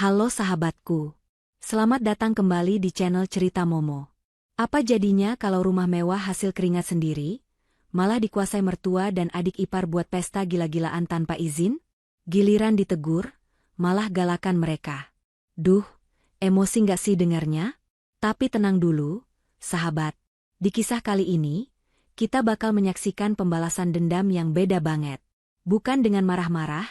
Halo sahabatku. Selamat datang kembali di channel Cerita Momo. Apa jadinya kalau rumah mewah hasil keringat sendiri, malah dikuasai mertua dan adik ipar buat pesta gila-gilaan tanpa izin? Giliran ditegur, malah galakan mereka. Duh, emosi nggak sih dengarnya? Tapi tenang dulu, sahabat. Di kisah kali ini, kita bakal menyaksikan pembalasan dendam yang beda banget. Bukan dengan marah-marah,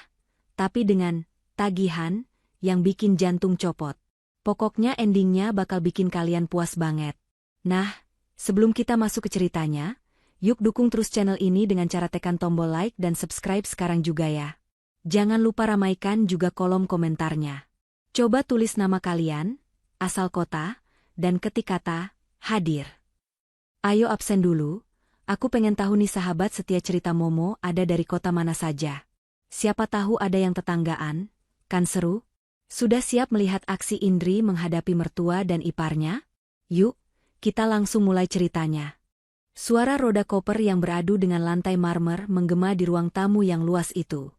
tapi dengan tagihan yang bikin jantung copot. Pokoknya endingnya bakal bikin kalian puas banget. Nah, sebelum kita masuk ke ceritanya, yuk dukung terus channel ini dengan cara tekan tombol like dan subscribe sekarang juga ya. Jangan lupa ramaikan juga kolom komentarnya. Coba tulis nama kalian, asal kota, dan ketik kata, hadir. Ayo absen dulu, aku pengen tahu nih sahabat setia Cerita Momo ada dari kota mana saja. Siapa tahu ada yang tetanggaan, kan seru? Sudah siap melihat aksi Indri menghadapi mertua dan iparnya? Yuk, kita langsung mulai ceritanya. Suara roda koper yang beradu dengan lantai marmer menggema di ruang tamu yang luas itu.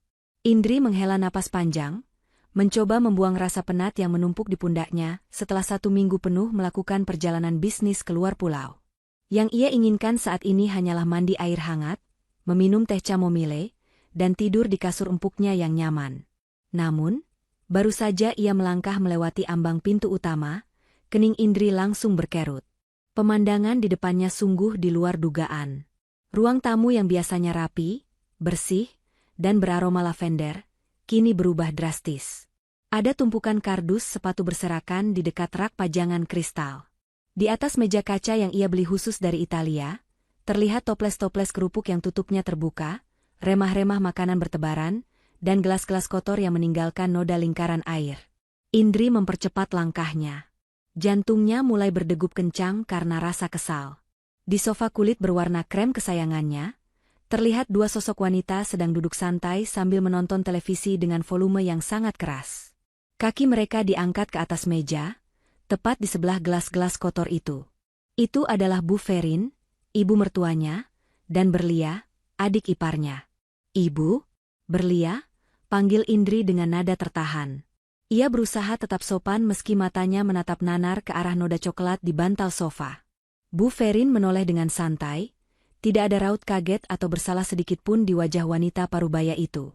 Indri menghela napas panjang, mencoba membuang rasa penat yang menumpuk di pundaknya setelah 1 minggu penuh melakukan perjalanan bisnis keluar pulau. Yang ia inginkan saat ini hanyalah mandi air hangat, meminum teh chamomile, dan tidur di kasur empuknya yang nyaman. Namun, baru saja ia melangkah melewati ambang pintu utama, kening Indri langsung berkerut. Pemandangan di depannya sungguh di luar dugaan. Ruang tamu yang biasanya rapi, bersih, dan beraroma lavender, kini berubah drastis. Ada tumpukan kardus sepatu berserakan di dekat rak pajangan kristal. Di atas meja kaca yang ia beli khusus dari Italia, terlihat toples-toples kerupuk yang tutupnya terbuka, remah-remah makanan bertebaran, dan gelas-gelas kotor yang meninggalkan noda lingkaran air. Indri mempercepat langkahnya. Jantungnya mulai berdegup kencang karena rasa kesal. Di sofa kulit berwarna krem kesayangannya, terlihat 2 sosok wanita sedang duduk santai sambil menonton televisi dengan volume yang sangat keras. Kaki mereka diangkat ke atas meja, tepat di sebelah gelas-gelas kotor itu. Itu adalah Bu Ferin, ibu mertuanya, dan Berlia, adik iparnya. Ibu, Berlia, panggil Indri dengan nada tertahan. Ia berusaha tetap sopan meski matanya menatap nanar ke arah noda coklat di bantal sofa. Bu Ferin menoleh dengan santai, tidak ada raut kaget atau bersalah sedikit pun di wajah wanita parubaya itu.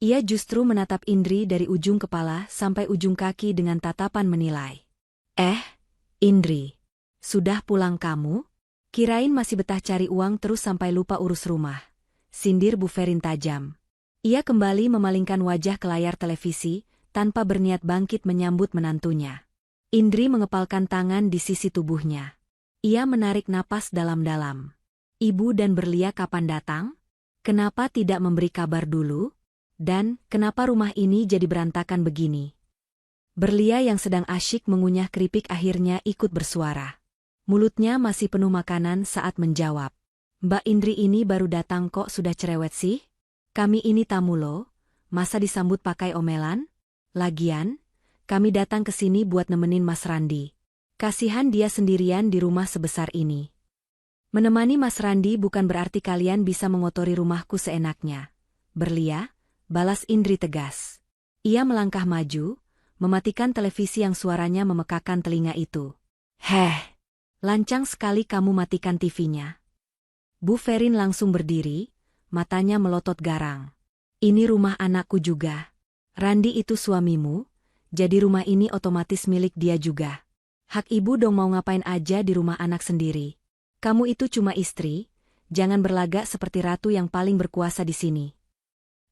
Ia justru menatap Indri dari ujung kepala sampai ujung kaki dengan tatapan menilai. Indri, sudah pulang kamu? Kirain masih betah cari uang terus sampai lupa urus rumah. Sindir Bu Ferin tajam. Ia kembali memalingkan wajah ke layar televisi, tanpa berniat bangkit menyambut menantunya. Indri mengepalkan tangan di sisi tubuhnya. Ia menarik napas dalam-dalam. Ibu dan Berlia kapan datang? Kenapa tidak memberi kabar dulu? Dan, kenapa rumah ini jadi berantakan begini? Berlia yang sedang asyik mengunyah keripik akhirnya ikut bersuara. Mulutnya masih penuh makanan saat menjawab. Mbak Indri ini baru datang kok sudah cerewet sih? Kami ini tamu loh, masa disambut pakai omelan? Lagian, kami datang ke sini buat nemenin Mas Randi. Kasihan dia sendirian di rumah sebesar ini. Menemani Mas Randi bukan berarti kalian bisa mengotori rumahku seenaknya. Berlia, balas Indri tegas. Ia melangkah maju, mematikan televisi yang suaranya memekakan telinga itu. Lancang sekali kamu matikan TV-nya. Bu Ferin langsung berdiri, matanya melotot garang. Ini rumah anakku juga. Randi itu suamimu, jadi rumah ini otomatis milik dia juga. Hak ibu dong mau ngapain aja di rumah anak sendiri. Kamu itu cuma istri, jangan berlagak seperti ratu yang paling berkuasa di sini.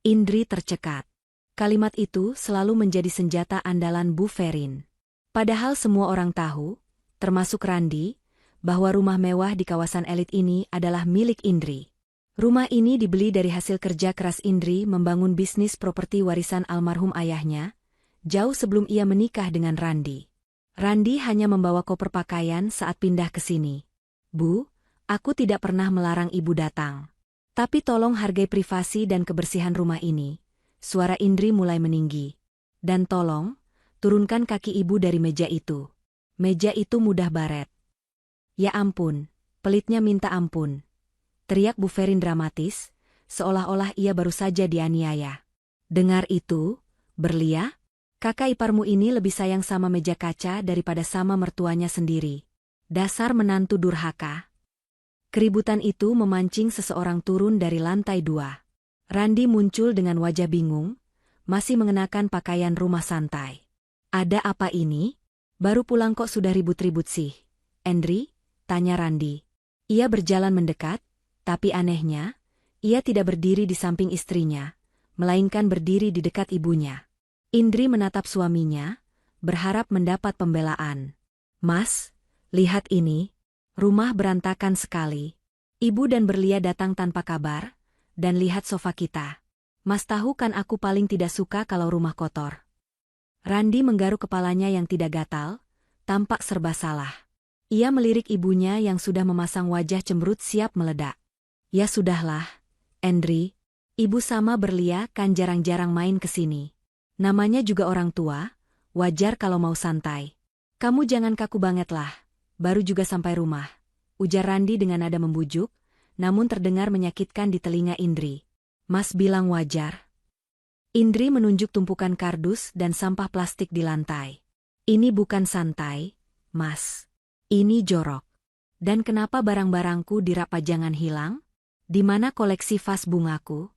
Indri tercekat. Kalimat itu selalu menjadi senjata andalan Bu Ferin. Padahal semua orang tahu, termasuk Randi, bahwa rumah mewah di kawasan elit ini adalah milik Indri. Rumah ini dibeli dari hasil kerja keras Indri membangun bisnis properti warisan almarhum ayahnya, jauh sebelum ia menikah dengan Randi. Randi hanya membawa koper pakaian saat pindah ke sini. Bu, aku tidak pernah melarang ibu datang. Tapi tolong hargai privasi dan kebersihan rumah ini. Suara Indri mulai meninggi. Dan tolong, turunkan kaki ibu dari meja itu. Meja itu mudah baret. Ya ampun, pelitnya minta ampun. Teriak Bu Ferin dramatis, seolah-olah ia baru saja dianiaya. Dengar itu, Berlia? Kakak iparmu ini lebih sayang sama meja kaca daripada sama mertuanya sendiri. Dasar menantu durhaka. Keributan itu memancing seseorang turun dari lantai 2. Randi muncul dengan wajah bingung, masih mengenakan pakaian rumah santai. Ada apa ini? Baru pulang kok sudah ribut-ribut sih. Andri? Tanya Randi. Ia berjalan mendekat, tapi anehnya, ia tidak berdiri di samping istrinya, melainkan berdiri di dekat ibunya. Indri menatap suaminya, berharap mendapat pembelaan. Mas, lihat ini, rumah berantakan sekali. Ibu dan Berlia datang tanpa kabar, dan lihat sofa kita. Mas tahu kan aku paling tidak suka kalau rumah kotor. Randi menggaruk kepalanya yang tidak gatal, tampak serba salah. Ia melirik ibunya yang sudah memasang wajah cemberut siap meledak. Ya sudahlah, Andri, ibu sama Berlia kan jarang-jarang main ke sini. Namanya juga orang tua, wajar kalau mau santai. Kamu jangan kaku banget lah, baru juga sampai rumah. Ujar Randi dengan nada membujuk, namun terdengar menyakitkan di telinga Indri. Mas bilang wajar. Indri menunjuk tumpukan kardus dan sampah plastik di lantai. Ini bukan santai, Mas. Ini jorok. Dan kenapa barang-barangku di rak pajangan hilang? Di mana koleksi vas bungaku?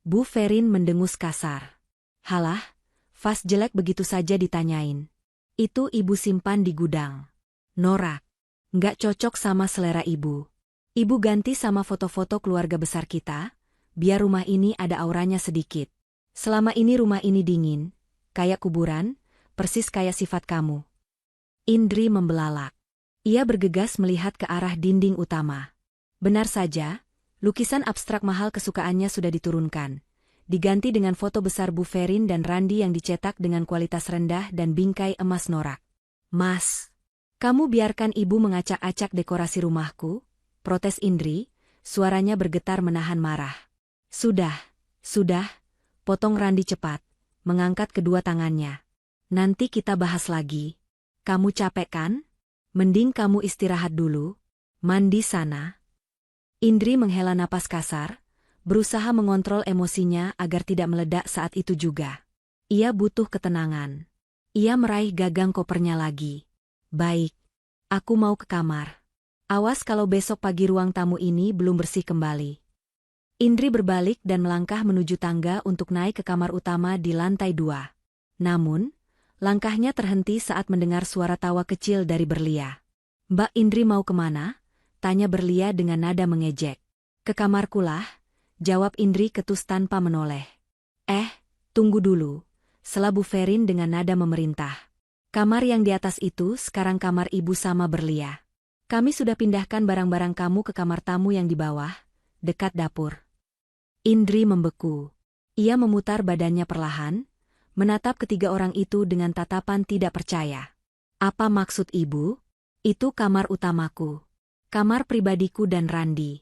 Bu Ferin mendengus kasar. Halah, vas jelek begitu saja ditanyain. Itu ibu simpan di gudang. Norak. Nggak cocok sama selera ibu. Ibu ganti sama foto-foto keluarga besar kita, biar rumah ini ada auranya sedikit. Selama ini rumah ini dingin, kayak kuburan, persis kayak sifat kamu. Indri membelalak. Ia bergegas melihat ke arah dinding utama. Benar saja, lukisan abstrak mahal kesukaannya sudah diturunkan. Diganti dengan foto besar Bu Ferin dan Randi yang dicetak dengan kualitas rendah dan bingkai emas norak. Mas, kamu biarkan ibu mengacak-acak dekorasi rumahku? Protes Indri, suaranya bergetar menahan marah. Sudah, potong Randi cepat, mengangkat kedua tangannya. Nanti kita bahas lagi. Kamu capek kan? Mending kamu istirahat dulu. Mandi sana. Indri menghela napas kasar, berusaha mengontrol emosinya agar tidak meledak saat itu juga. Ia butuh ketenangan. Ia meraih gagang kopernya lagi. Baik, aku mau ke kamar. Awas kalau besok pagi ruang tamu ini belum bersih kembali. Indri berbalik dan melangkah menuju tangga untuk naik ke kamar utama di lantai 2. Namun, langkahnya terhenti saat mendengar suara tawa kecil dari Berlia. Mbak Indri mau kemana? Tanya Berlia dengan nada mengejek. Ke kamarkulah, jawab Indri ketus tanpa menoleh. Tunggu dulu, sela Bu Ferin dengan nada memerintah. Kamar yang di atas itu sekarang kamar ibu sama Berlia. Kami sudah pindahkan barang-barang kamu ke kamar tamu yang di bawah, dekat dapur. Indri membeku. Ia memutar badannya perlahan, menatap ketiga orang itu dengan tatapan tidak percaya. Apa maksud ibu? Itu kamar utamaku. Kamar pribadiku dan Randi.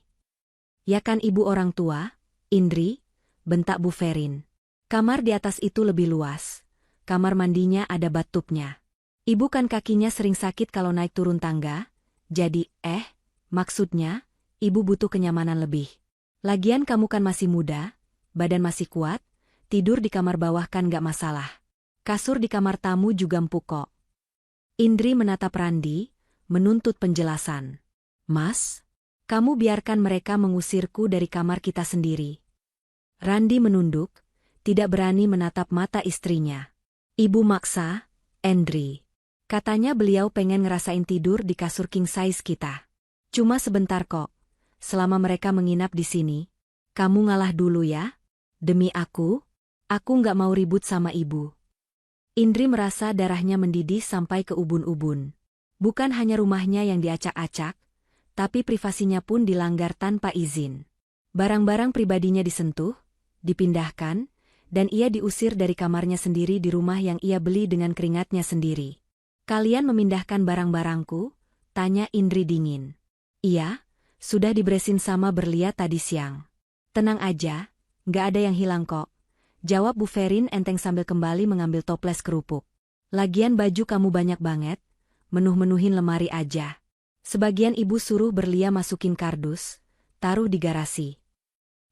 Ya kan ibu orang tua, Indri, bentak Bu Ferin. Kamar di atas itu lebih luas. Kamar mandinya ada bathtubnya. Ibu kan kakinya sering sakit kalau naik turun tangga, jadi, maksudnya, ibu butuh kenyamanan lebih. Lagian kamu kan masih muda, badan masih kuat, tidur di kamar bawah kan gak masalah. Kasur di kamar tamu juga empuk kok. Indri menatap Randi, menuntut penjelasan. Mas, kamu biarkan mereka mengusirku dari kamar kita sendiri. Randi menunduk, tidak berani menatap mata istrinya. Ibu maksa, Andri. Katanya beliau pengen ngerasain tidur di kasur king size kita. Cuma sebentar kok. Selama mereka menginap di sini. Kamu ngalah dulu ya. Demi aku nggak mau ribut sama ibu. Indri merasa darahnya mendidih sampai ke ubun-ubun. Bukan hanya rumahnya yang diacak-acak, tapi privasinya pun dilanggar tanpa izin. Barang-barang pribadinya disentuh, dipindahkan, dan ia diusir dari kamarnya sendiri di rumah yang ia beli dengan keringatnya sendiri. Kalian memindahkan barang-barangku? Tanya Indri dingin. Iya, sudah diberesin sama Berlia tadi siang. Tenang aja, nggak ada yang hilang kok. Jawab Bu Ferin enteng sambil kembali mengambil toples kerupuk. Lagian baju kamu banyak banget, menuh-menuhin lemari aja. Sebagian ibu suruh Berlia masukin kardus, taruh di garasi.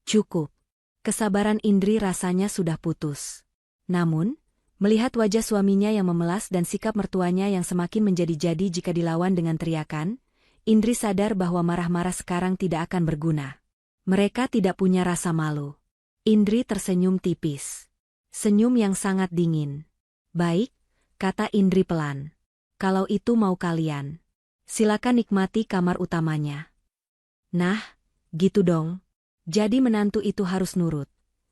Cukup. Kesabaran Indri rasanya sudah putus. Namun, Melihat wajah suaminya yang memelas dan sikap mertuanya yang semakin menjadi-jadi jika dilawan dengan teriakan, Indri sadar bahwa marah-marah sekarang tidak akan berguna. Mereka tidak punya rasa malu. Indri tersenyum tipis. Senyum yang sangat dingin. Baik, kata Indri pelan. Kalau itu mau kalian, silakan nikmati kamar utamanya. Nah, gitu dong. Jadi menantu itu harus nurut.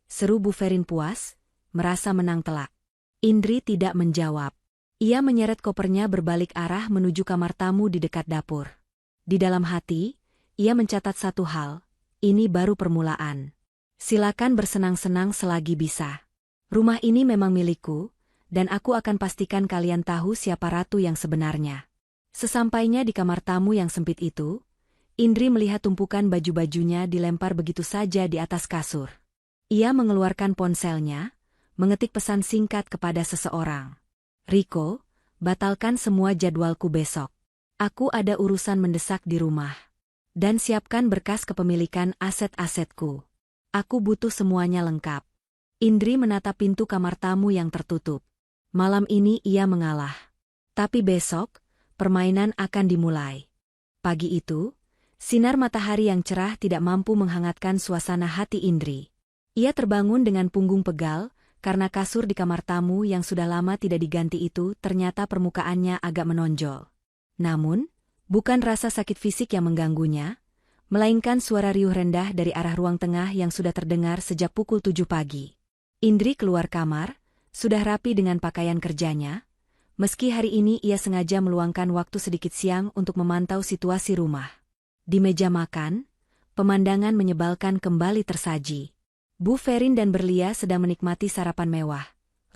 Seru Bu Ferin puas, merasa menang telak. Indri tidak menjawab. Ia menyeret kopernya berbalik arah menuju kamar tamu di dekat dapur. Di dalam hati, ia mencatat satu hal, ini baru permulaan. Silakan bersenang-senang selagi bisa. Rumah ini memang milikku, dan aku akan pastikan kalian tahu siapa ratu yang sebenarnya. Sesampainya di kamar tamu yang sempit itu, Indri melihat tumpukan baju-bajunya dilempar begitu saja di atas kasur. Ia mengeluarkan ponselnya, mengetik pesan singkat kepada seseorang. Riko, batalkan semua jadwalku besok. Aku ada urusan mendesak di rumah. Dan siapkan berkas kepemilikan aset-asetku. Aku butuh semuanya lengkap. Indri menatap pintu kamar tamu yang tertutup. Malam ini ia mengalah. Tapi besok, permainan akan dimulai. Pagi itu, sinar matahari yang cerah tidak mampu menghangatkan suasana hati Indri. Ia terbangun dengan punggung pegal, karena kasur di kamar tamu yang sudah lama tidak diganti itu ternyata permukaannya agak menonjol. Namun, bukan rasa sakit fisik yang mengganggunya, melainkan suara riuh rendah dari arah ruang tengah yang sudah terdengar sejak pukul 7 pagi. Indri keluar kamar, sudah rapi dengan pakaian kerjanya, meski hari ini ia sengaja meluangkan waktu sedikit siang untuk memantau situasi rumah. Di meja makan, pemandangan menyebalkan kembali tersaji. Bu Ferin dan Berlia sedang menikmati sarapan mewah,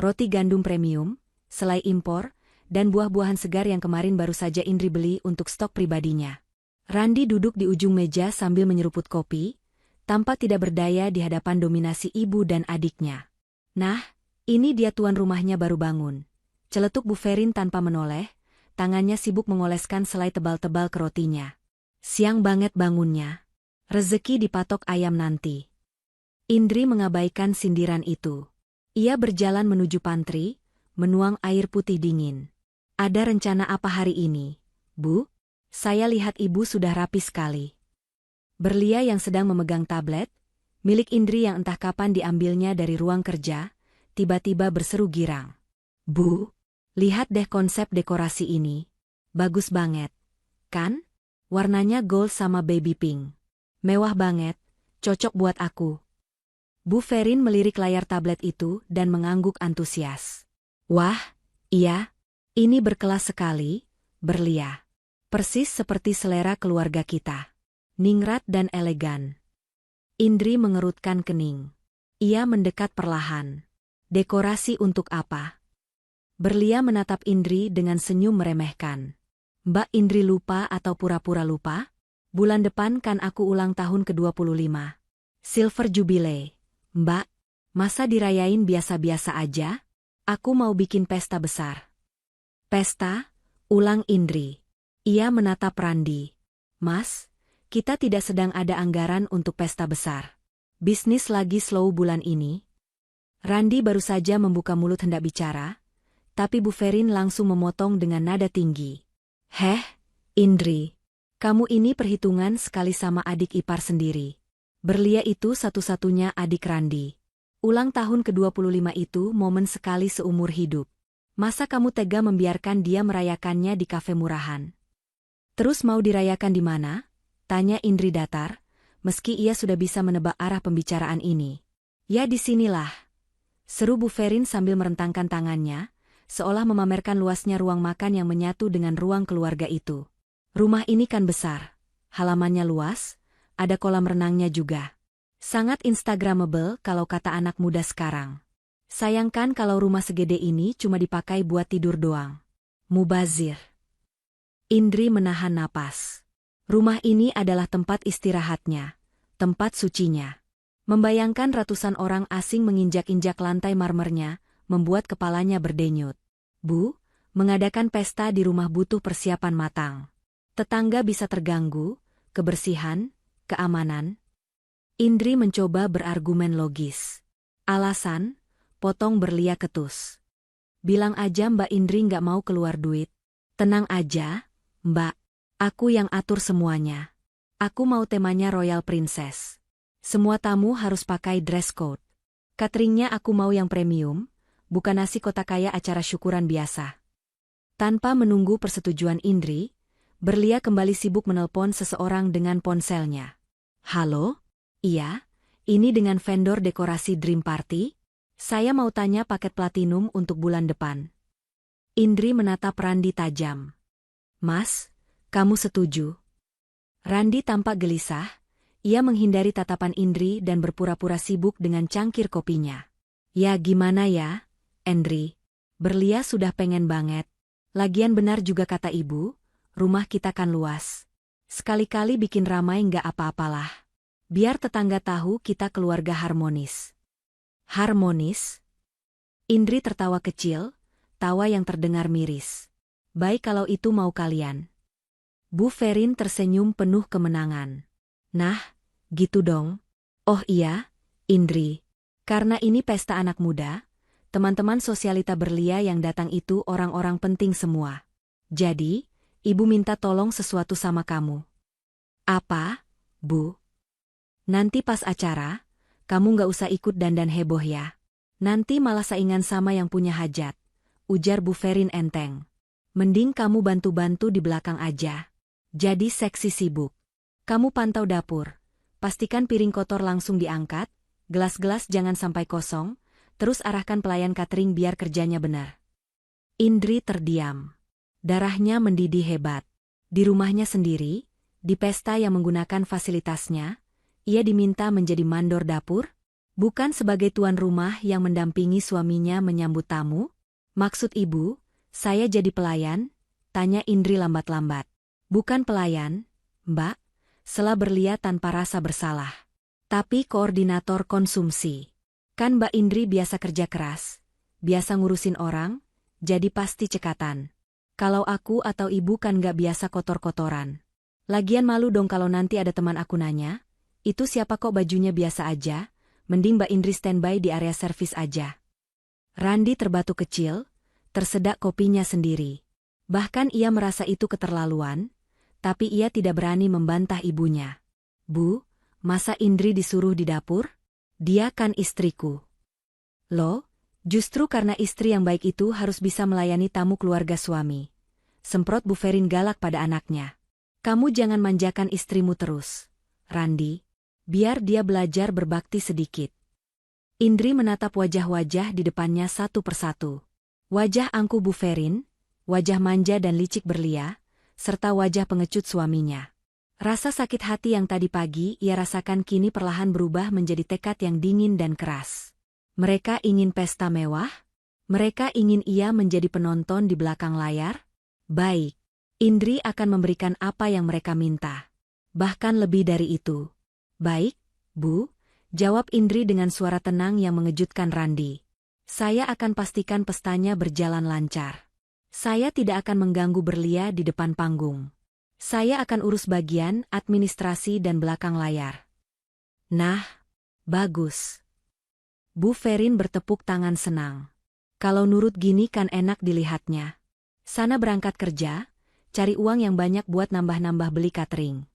roti gandum premium, selai impor, dan buah-buahan segar yang kemarin baru saja Indri beli untuk stok pribadinya. Randi duduk di ujung meja sambil menyeruput kopi, tampak tidak berdaya di hadapan dominasi ibu dan adiknya. Nah, ini dia tuan rumahnya baru bangun. Celetuk Bu Ferin tanpa menoleh, tangannya sibuk mengoleskan selai tebal-tebal ke rotinya. Siang banget bangunnya. Rezeki dipatok ayam nanti. Indri mengabaikan sindiran itu. Ia berjalan menuju pantry, menuang air putih dingin. Ada rencana apa hari ini, Bu? Saya lihat ibu sudah rapi sekali. Berlia yang sedang memegang tablet, milik Indri yang entah kapan diambilnya dari ruang kerja, tiba-tiba berseru girang. Bu, lihat deh konsep dekorasi ini. Bagus banget. Kan? Warnanya gold sama baby pink. Mewah banget, cocok buat aku. Bu Ferin melirik layar tablet itu dan mengangguk antusias. Wah, iya, ini berkelas sekali, Berlia. Persis seperti selera keluarga kita. Ningrat dan elegan. Indri mengerutkan kening. Ia mendekat perlahan. Dekorasi untuk apa? Berlia menatap Indri dengan senyum meremehkan. Mbak Indri lupa atau pura-pura lupa? Bulan depan kan aku ulang tahun ke-25. Silver Jubilee. Mbak, masa dirayain biasa-biasa aja? Aku mau bikin pesta besar. Pesta? Ulang Indri. Ia menatap Randi. Mas, kita tidak sedang ada anggaran untuk pesta besar. Bisnis lagi slow bulan ini. Randi baru saja membuka mulut hendak bicara, tapi Bu Ferin langsung memotong dengan nada tinggi. Heh, Indri, kamu ini perhitungan sekali sama adik ipar sendiri. Berlia itu satu-satunya adik Randi. Ulang tahun ke-25 itu momen sekali seumur hidup. Masa kamu tega membiarkan dia merayakannya di kafe murahan? Terus mau dirayakan di mana? Tanya Indri datar, meski ia sudah bisa menebak arah pembicaraan ini. Ya disinilah. Seru Bu Ferin sambil merentangkan tangannya, seolah memamerkan luasnya ruang makan yang menyatu dengan ruang keluarga itu. Rumah ini kan besar, halamannya luas, ada kolam renangnya juga. Sangat instagramable kalau kata anak muda sekarang. Sayangkan kalau rumah segede ini cuma dipakai buat tidur doang. Mubazir. Indri menahan napas. Rumah ini adalah tempat istirahatnya, tempat sucinya. Membayangkan ratusan orang asing menginjak-injak lantai marmernya, membuat kepalanya berdenyut. Bu, mengadakan pesta di rumah butuh persiapan matang. Tetangga bisa terganggu, kebersihan, keamanan. Indri mencoba berargumen logis. Alasan, potong Berlia ketus. Bilang aja Mbak Indri nggak mau keluar duit. Tenang aja, Mbak. Aku yang atur semuanya. Aku mau temanya Royal Princess. Semua tamu harus pakai dress code. Cateringnya aku mau yang premium, bukan nasi kotak kayak acara syukuran biasa. Tanpa menunggu persetujuan Indri, Berlia kembali sibuk menelpon seseorang dengan ponselnya. Halo? Iya, ini dengan vendor dekorasi Dream Party? Saya mau tanya paket platinum untuk bulan depan. Indri menatap Randi tajam. Mas, kamu setuju? Randi tampak gelisah, ia menghindari tatapan Indri dan berpura-pura sibuk dengan cangkir kopinya. Ya gimana ya, Indri? Berlia sudah pengen banget. Lagian benar juga kata ibu, rumah kita kan luas. Sekali-kali bikin ramai nggak apa-apalah. Biar tetangga tahu kita keluarga harmonis. Harmonis? Indri tertawa kecil, tawa yang terdengar miris. Baik kalau itu mau kalian. Bu Ferin tersenyum penuh kemenangan. Nah, gitu dong. Oh iya, Indri. Karena ini pesta anak muda, teman-teman sosialita Berlia yang datang itu orang-orang penting semua. Jadi, ibu minta tolong sesuatu sama kamu. Apa, Bu? Nanti pas acara, kamu nggak usah ikut dandan heboh ya. Nanti malah saingan sama yang punya hajat, ujar Bu Ferin enteng. Mending kamu bantu-bantu di belakang aja. Jadi seksi sibuk. Kamu pantau dapur. Pastikan piring kotor langsung diangkat, gelas-gelas jangan sampai kosong, terus arahkan pelayan catering biar kerjanya benar. Indri terdiam. Darahnya mendidih hebat. Di rumahnya sendiri, di pesta yang menggunakan fasilitasnya, ia diminta menjadi mandor dapur? Bukan sebagai tuan rumah yang mendampingi suaminya menyambut tamu? Maksud ibu, saya jadi pelayan? Tanya Indri lambat-lambat. Bukan pelayan, Mbak, sela Berlia tanpa rasa bersalah. Tapi koordinator konsumsi. Kan Mbak Indri biasa kerja keras, biasa ngurusin orang, jadi pasti cekatan. Kalau aku atau ibu kan gak biasa kotor-kotoran. Lagian malu dong kalau nanti ada teman aku nanya, itu siapa kok bajunya biasa aja, mending Mbak Indri standby di area servis aja. Randi terbatuk kecil, tersedak kopinya sendiri. Bahkan ia merasa itu keterlaluan, tapi ia tidak berani membantah ibunya. Bu, masa Indri disuruh di dapur? Dia kan istriku. Loh, justru karena istri yang baik itu harus bisa melayani tamu keluarga suami. Semprot Bu Ferin galak pada anaknya. Kamu jangan manjakan istrimu terus, Randi. Biar dia belajar berbakti sedikit. Indri menatap wajah-wajah di depannya satu persatu. Wajah angkuh Bu Ferin, wajah manja dan licik Berlia, serta wajah pengecut suaminya. Rasa sakit hati yang tadi pagi ia rasakan kini perlahan berubah menjadi tekad yang dingin dan keras. Mereka ingin pesta mewah? Mereka ingin ia menjadi penonton di belakang layar? Baik, Indri akan memberikan apa yang mereka minta. Bahkan lebih dari itu. Baik, Bu, jawab Indri dengan suara tenang yang mengejutkan Randi. Saya akan pastikan pestanya berjalan lancar. Saya tidak akan mengganggu Berlia di depan panggung. Saya akan urus bagian administrasi dan belakang layar. Nah, bagus. Bu Ferin bertepuk tangan senang. Kalau nurut gini kan enak dilihatnya. Sana berangkat kerja, cari uang yang banyak buat nambah-nambah beli catering.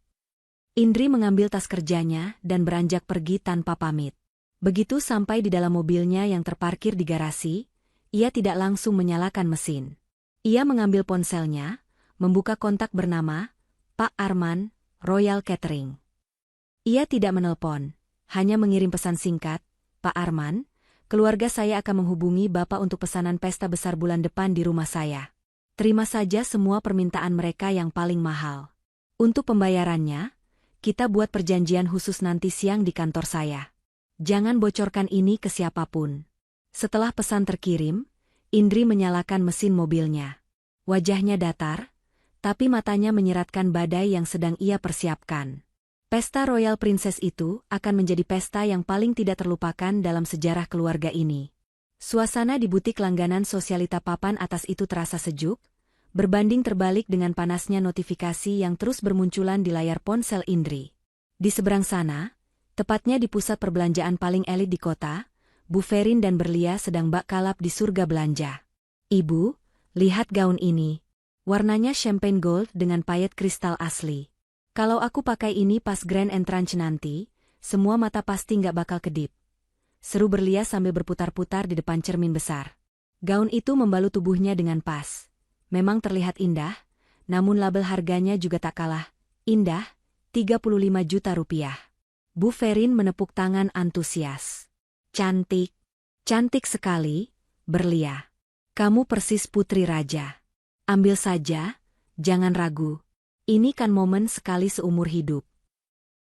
Indri mengambil tas kerjanya dan beranjak pergi tanpa pamit. Begitu sampai di dalam mobilnya yang terparkir di garasi, ia tidak langsung menyalakan mesin. Ia mengambil ponselnya, membuka kontak bernama Pak Arman, Royal Catering. Ia tidak menelpon, hanya mengirim pesan singkat, Pak Arman, keluarga saya akan menghubungi Bapak untuk pesanan pesta besar bulan depan di rumah saya. Terima saja semua permintaan mereka yang paling mahal. Untuk pembayarannya, kita buat perjanjian khusus nanti siang di kantor saya. Jangan bocorkan ini ke siapapun. Setelah pesan terkirim, Indri menyalakan mesin mobilnya. Wajahnya datar, tapi matanya menyiratkan badai yang sedang ia persiapkan. Pesta Royal Princess itu akan menjadi pesta yang paling tidak terlupakan dalam sejarah keluarga ini. Suasana di butik langganan sosialita papan atas itu terasa sejuk, berbanding terbalik dengan panasnya notifikasi yang terus bermunculan di layar ponsel Indri. Di seberang sana, tepatnya di pusat perbelanjaan paling elit di kota, Bu Ferin dan Berlia sedang bak kalap di surga belanja. Ibu, lihat gaun ini. Warnanya champagne gold dengan payet kristal asli. Kalau aku pakai ini pas grand entrance nanti, semua mata pasti nggak bakal kedip. Seru Berlia sambil berputar-putar di depan cermin besar. Gaun itu membalut tubuhnya dengan pas. Memang terlihat indah, namun label harganya juga tak kalah. Indah, 35 juta rupiah. Bu Ferin menepuk tangan antusias. Cantik. Cantik sekali, Berlia. Kamu persis putri raja. Ambil saja, jangan ragu. Ini kan momen sekali seumur hidup.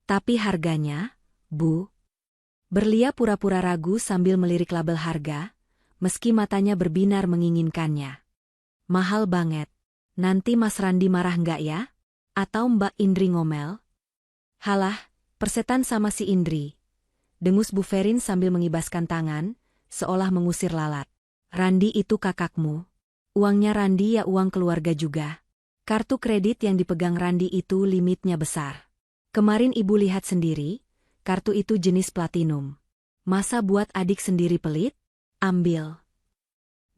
Tapi harganya, Bu? Berlia pura-pura ragu sambil melirik label harga, meski matanya berbinar menginginkannya. Mahal banget. Nanti Mas Randi marah nggak ya? Atau Mbak Indri ngomel? Halah, persetan sama si Indri. Dengus Bu Ferin sambil mengibaskan tangan, seolah mengusir lalat. Randi itu kakakmu. Uangnya Randi ya uang keluarga juga. Kartu kredit yang dipegang Randi itu limitnya besar. Kemarin ibu lihat sendiri, kartu itu jenis platinum. Masa buat adik sendiri pelit? Ambil.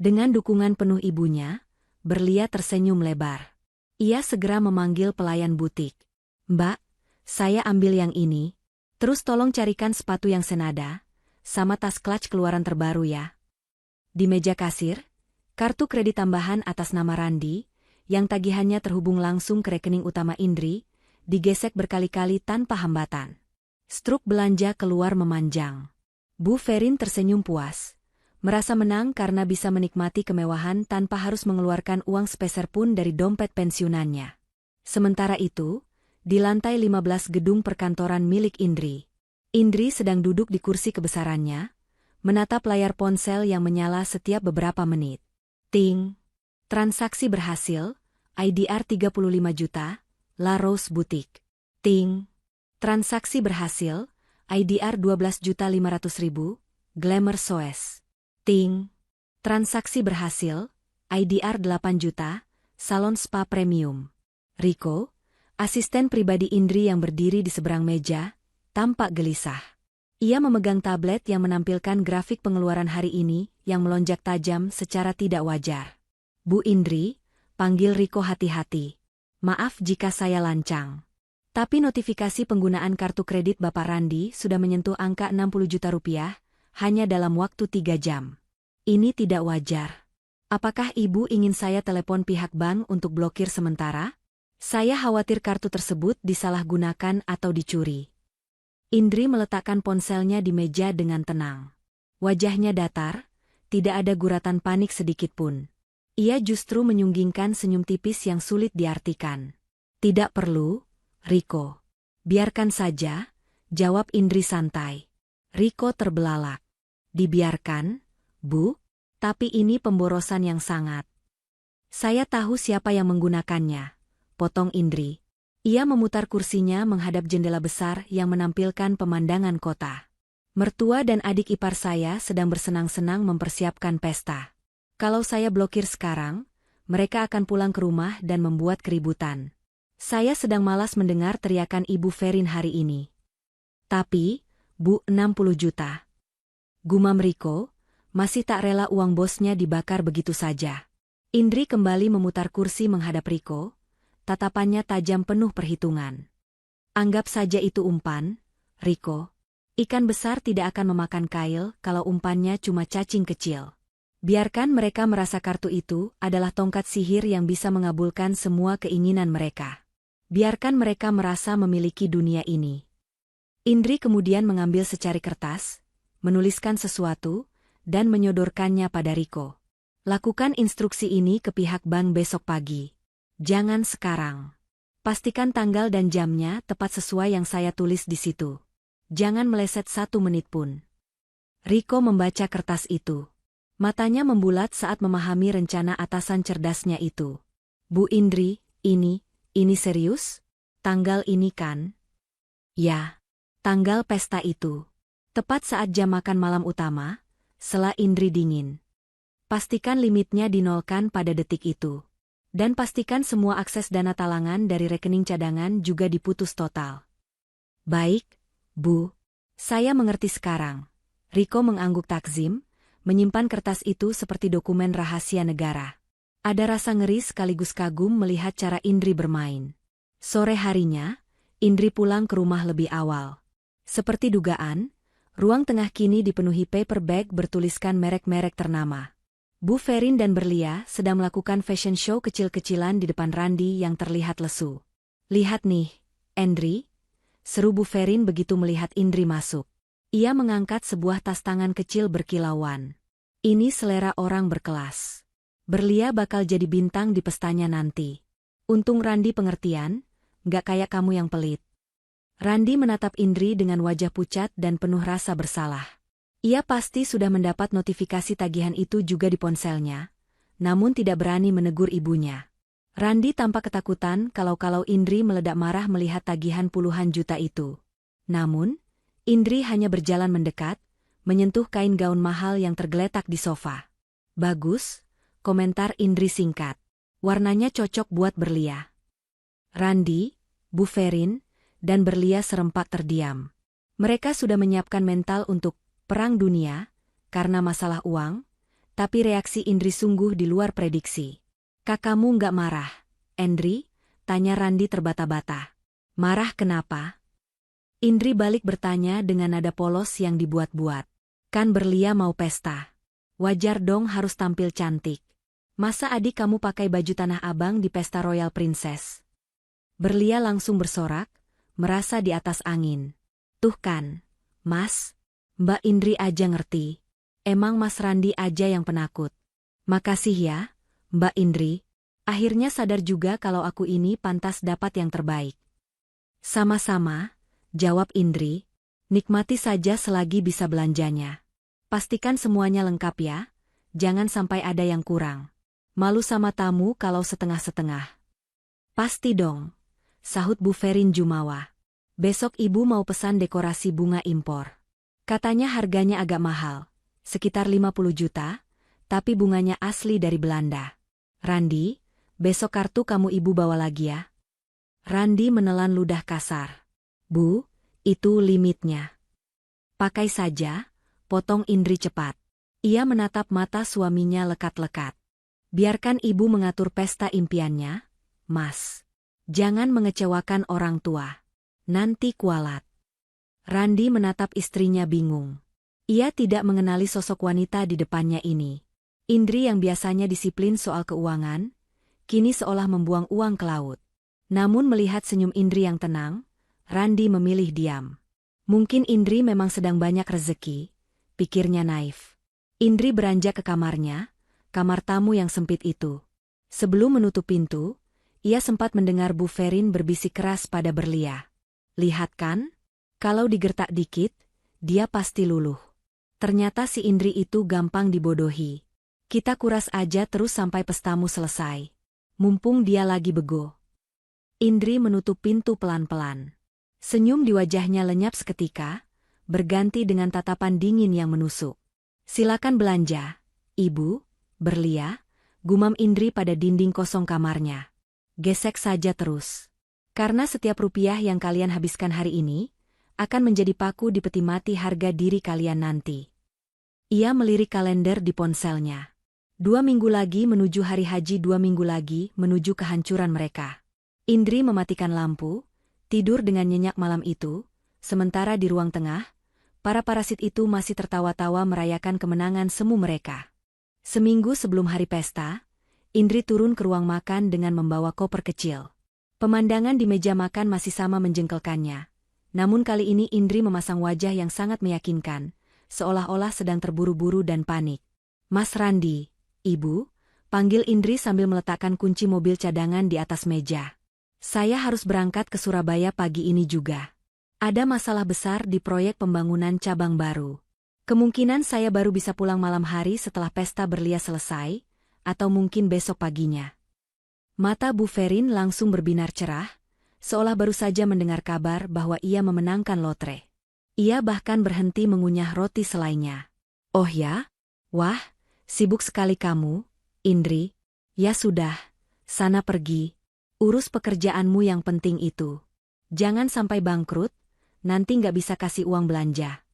Dengan dukungan penuh ibunya, Berlia tersenyum lebar. Ia segera memanggil pelayan butik. Mbak, saya ambil yang ini. Terus tolong carikan sepatu yang senada, sama tas clutch keluaran terbaru ya. Di meja kasir, kartu kredit tambahan atas nama Randi, yang tagihannya terhubung langsung ke rekening utama Indri, digesek berkali-kali tanpa hambatan. Struk belanja keluar memanjang. Bu Ferin tersenyum puas. Merasa menang karena bisa menikmati kemewahan tanpa harus mengeluarkan uang sepeser pun dari dompet pensiunannya. Sementara itu, di lantai 15 gedung perkantoran milik Indri. Indri sedang duduk di kursi kebesarannya, menatap layar ponsel yang menyala setiap beberapa menit. Ting. Transaksi berhasil, IDR 35 juta, La Rose Boutique. Ting. Transaksi berhasil, IDR 12.500.000, Glamour Soes. Ting. Transaksi berhasil, IDR 8 juta, Salon Spa Premium. Riko, asisten pribadi Indri yang berdiri di seberang meja, tampak gelisah. Ia memegang tablet yang menampilkan grafik pengeluaran hari ini yang melonjak tajam secara tidak wajar. Bu Indri, panggil Riko hati-hati. Maaf jika saya lancang. Tapi notifikasi penggunaan kartu kredit Bapak Randi sudah menyentuh angka 60 juta rupiah, hanya dalam waktu 3 jam. Ini tidak wajar. Apakah Ibu ingin saya telepon pihak bank untuk blokir sementara? Saya khawatir kartu tersebut disalahgunakan atau dicuri. Indri meletakkan ponselnya di meja dengan tenang. Wajahnya datar, tidak ada guratan panik sedikitpun. Ia justru menyunggingkan senyum tipis yang sulit diartikan. Tidak perlu, Riko. Biarkan saja, jawab Indri santai. Riko terbelalak. Dibiarkan, Bu? Tapi ini pemborosan yang sangat. Saya tahu siapa yang menggunakannya, potong Indri. Ia memutar kursinya menghadap jendela besar yang menampilkan pemandangan kota. Mertua dan adik ipar saya sedang bersenang-senang mempersiapkan pesta. Kalau saya blokir sekarang, mereka akan pulang ke rumah dan membuat keributan. Saya sedang malas mendengar teriakan Ibu Ferin hari ini. Tapi, Bu, 60 juta. Gumam Riko, masih tak rela uang bosnya dibakar begitu saja. Indri kembali memutar kursi menghadap Riko. Tatapannya tajam penuh perhitungan. Anggap saja itu umpan, Riko. Ikan besar tidak akan memakan kail kalau umpannya cuma cacing kecil. Biarkan mereka merasa kartu itu adalah tongkat sihir yang bisa mengabulkan semua keinginan mereka. Biarkan mereka merasa memiliki dunia ini. Indri kemudian mengambil secari kertas, menuliskan sesuatu, dan menyodorkannya pada Riko. Lakukan instruksi ini ke pihak bank besok pagi. Jangan sekarang. Pastikan tanggal dan jamnya tepat sesuai yang saya tulis di situ. Jangan meleset 1 menit pun. Riko membaca kertas itu. Matanya membulat saat memahami rencana atasan cerdasnya itu. Bu Indri, ini serius? Tanggal ini kan? Ya, tanggal pesta itu. Tepat saat jam makan malam utama, sela Indri dingin. Pastikan limitnya dinolkan pada detik itu. Dan pastikan semua akses dana talangan dari rekening cadangan juga diputus total. Baik, Bu. Saya mengerti sekarang. Riko mengangguk takzim, menyimpan kertas itu seperti dokumen rahasia negara. Ada rasa ngeri sekaligus kagum melihat cara Indri bermain. Sore harinya, Indri pulang ke rumah lebih awal. Seperti dugaan, ruang tengah kini dipenuhi paper bag bertuliskan merek-merek ternama. Bu Ferin dan Berlia sedang melakukan fashion show kecil-kecilan di depan Randi yang terlihat lesu. "Lihat nih, Indri," seru Bu Ferin begitu melihat Indri masuk. Ia mengangkat sebuah tas tangan kecil berkilauan. "Ini selera orang berkelas. Berlia bakal jadi bintang di pestanya nanti. Untung Randi pengertian, nggak kayak kamu yang pelit." Randi menatap Indri dengan wajah pucat dan penuh rasa bersalah. Ia pasti sudah mendapat notifikasi tagihan itu juga di ponselnya, namun tidak berani menegur ibunya. Randi tampak ketakutan kalau Indri meledak marah melihat tagihan puluhan juta itu. Namun, Indri hanya berjalan mendekat, menyentuh kain gaun mahal yang tergeletak di sofa. "Bagus," komentar Indri singkat. "Warnanya cocok buat Berlia." Randi, Bu Ferin, dan Berlia serempak terdiam. Mereka sudah menyiapkan mental untuk perang dunia, karena masalah uang, tapi reaksi Indri sungguh di luar prediksi. "Kakakmu nggak marah, Indri?" tanya Randi terbata-bata. "Marah kenapa?" Indri balik bertanya dengan nada polos yang dibuat-buat. "Kan Berlia mau pesta. Wajar dong harus tampil cantik. Masa adik kamu pakai baju Tanah Abang di pesta Royal Princess?" Berlia langsung bersorak, merasa di atas angin. "Tuh kan, Mas, Mbak Indri aja ngerti. Emang Mas Randi aja yang penakut." "Makasih ya, Mbak Indri. Akhirnya sadar juga kalau aku ini pantas dapat yang terbaik." "Sama-sama," jawab Indri. "Nikmati saja selagi bisa belanjanya. Pastikan semuanya lengkap ya, jangan sampai ada yang kurang. Malu sama tamu kalau setengah-setengah." "Pasti dong," sahut Bu Ferin jumawa. "Besok ibu mau pesan dekorasi bunga impor. Katanya harganya agak mahal, sekitar 50 juta, tapi bunganya asli dari Belanda. Randi, besok kartu kamu ibu bawa lagi ya." Randi menelan ludah kasar. "Bu, itu limitnya." "Pakai saja," potong Indri cepat. Ia menatap mata suaminya lekat-lekat. "Biarkan ibu mengatur pesta impiannya, Mas. Jangan mengecewakan orang tua. Nanti kualat." Randi menatap istrinya bingung. Ia tidak mengenali sosok wanita di depannya ini. Indri yang biasanya disiplin soal keuangan, kini seolah membuang uang ke laut. Namun melihat senyum Indri yang tenang, Randi memilih diam. Mungkin Indri memang sedang banyak rezeki, pikirnya naif. Indri beranjak ke kamarnya, kamar tamu yang sempit itu. Sebelum menutup pintu, ia sempat mendengar Bu Ferin berbisik keras pada Berlia. "Lihat kan? Kalau digertak dikit, dia pasti luluh. Ternyata si Indri itu gampang dibodohi. Kita kuras aja terus sampai pestamu selesai. Mumpung dia lagi bego." Indri menutup pintu pelan-pelan. Senyum di wajahnya lenyap seketika, berganti dengan tatapan dingin yang menusuk. "Silakan belanja, Ibu, Berlia," gumam Indri pada dinding kosong kamarnya. "Gesek saja terus. Karena setiap rupiah yang kalian habiskan hari ini, akan menjadi paku di peti mati harga diri kalian nanti." Ia melirik kalender di ponselnya. 2 minggu lagi menuju hari haji, 2 minggu lagi menuju kehancuran mereka. Indri mematikan lampu, tidur dengan nyenyak malam itu, sementara di ruang tengah, para parasit itu masih tertawa-tawa merayakan kemenangan semu mereka. Seminggu sebelum hari pesta, Indri turun ke ruang makan dengan membawa koper kecil. Pemandangan di meja makan masih sama menjengkelkannya. Namun kali ini Indri memasang wajah yang sangat meyakinkan, seolah-olah sedang terburu-buru dan panik. "Mas Randi, Ibu," panggil Indri sambil meletakkan kunci mobil cadangan di atas meja. "Saya harus berangkat ke Surabaya pagi ini juga. Ada masalah besar di proyek pembangunan cabang baru. Kemungkinan saya baru bisa pulang malam hari setelah pesta Berlia selesai, atau mungkin besok paginya." Mata Bu Ferin langsung berbinar cerah, seolah baru saja mendengar kabar bahwa ia memenangkan lotre. Ia bahkan berhenti mengunyah roti selainya. "Oh ya? Wah, sibuk sekali kamu, Indri. Ya sudah, sana pergi. Urus pekerjaanmu yang penting itu. Jangan sampai bangkrut, nanti nggak bisa kasih uang belanja."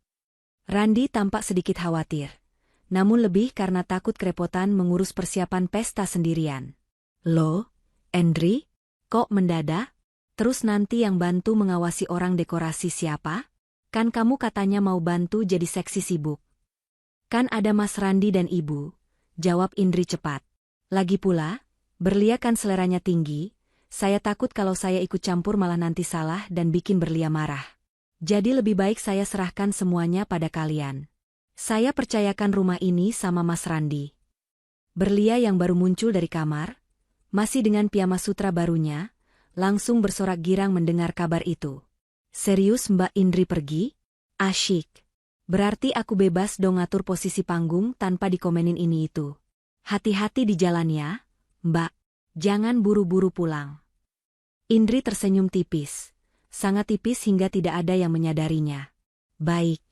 Randi tampak sedikit khawatir. namun lebih karena takut kerepotan mengurus persiapan pesta sendirian. Loh, Endri? Kok mendadak? Terus nanti yang bantu mengawasi orang dekorasi siapa? Kan kamu katanya mau bantu jadi seksi sibuk. Kan ada Mas Randi dan Ibu, jawab Indri cepat. Lagi pula, Berlia kan seleranya tinggi, saya takut kalau saya ikut campur malah nanti salah dan bikin Berlia marah. Jadi lebih baik saya serahkan semuanya pada kalian. Saya percayakan rumah ini sama Mas Randi. Berlia yang baru muncul dari kamar, masih dengan piyama sutra barunya, langsung bersorak girang mendengar kabar itu. Serius Mbak Indri pergi? Asyik. Berarti aku bebas dong ngatur posisi panggung tanpa dikomenin ini itu. Hati-hati di jalan ya, Mbak. Jangan buru-buru pulang. Indri tersenyum tipis. Sangat tipis hingga tidak ada yang menyadarinya. Baik.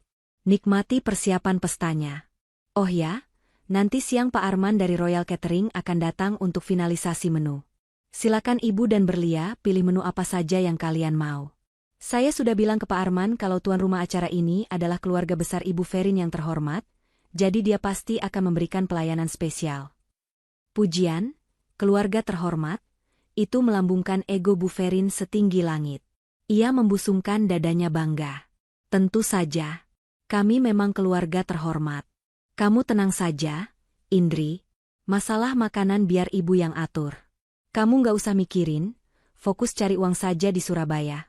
Nikmati persiapan pestanya. Oh ya, nanti siang Pak Arman dari Royal Catering akan datang untuk finalisasi menu. Silakan Ibu dan Berlia pilih menu apa saja yang kalian mau. Saya sudah bilang ke Pak Arman kalau tuan rumah acara ini adalah keluarga besar Ibu Ferin yang terhormat, jadi dia pasti akan memberikan pelayanan spesial. Pujian, keluarga terhormat, itu melambungkan ego Bu Ferin setinggi langit. Ia membusungkan dadanya bangga. Tentu saja, kami memang keluarga terhormat. Kamu tenang saja, Indri, masalah makanan biar Ibu yang atur. Kamu nggak usah mikirin, fokus cari uang saja di Surabaya.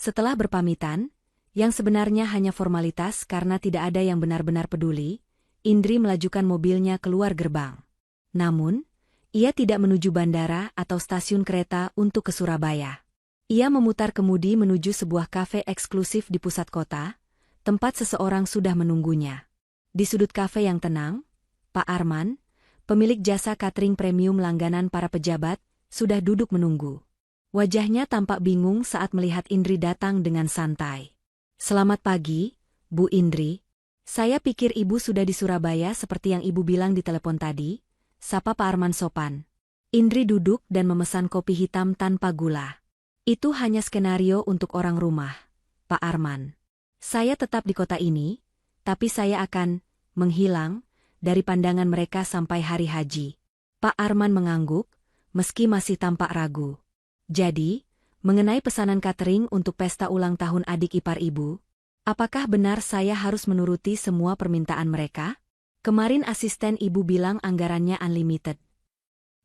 Setelah berpamitan, yang sebenarnya hanya formalitas karena tidak ada yang benar-benar peduli, Indri melajukan mobilnya keluar gerbang. Namun, ia tidak menuju bandara atau stasiun kereta untuk ke Surabaya. Ia memutar kemudi menuju sebuah kafe eksklusif di pusat kota, tempat seseorang sudah menunggunya. Di sudut kafe yang tenang, Pak Arman, pemilik jasa catering premium langganan para pejabat, sudah duduk menunggu. Wajahnya tampak bingung saat melihat Indri datang dengan santai. Selamat pagi, Bu Indri. Saya pikir Ibu sudah di Surabaya seperti yang Ibu bilang di telepon tadi, sapa Pak Arman sopan. Indri duduk dan memesan kopi hitam tanpa gula. Itu hanya skenario untuk orang rumah, Pak Arman. Saya tetap di kota ini, tapi saya akan menghilang dari pandangan mereka sampai hari haji. Pak Arman mengangguk, meski masih tampak ragu. Jadi, mengenai pesanan catering untuk pesta ulang tahun adik ipar Ibu, apakah benar saya harus menuruti semua permintaan mereka? Kemarin asisten Ibu bilang anggarannya unlimited.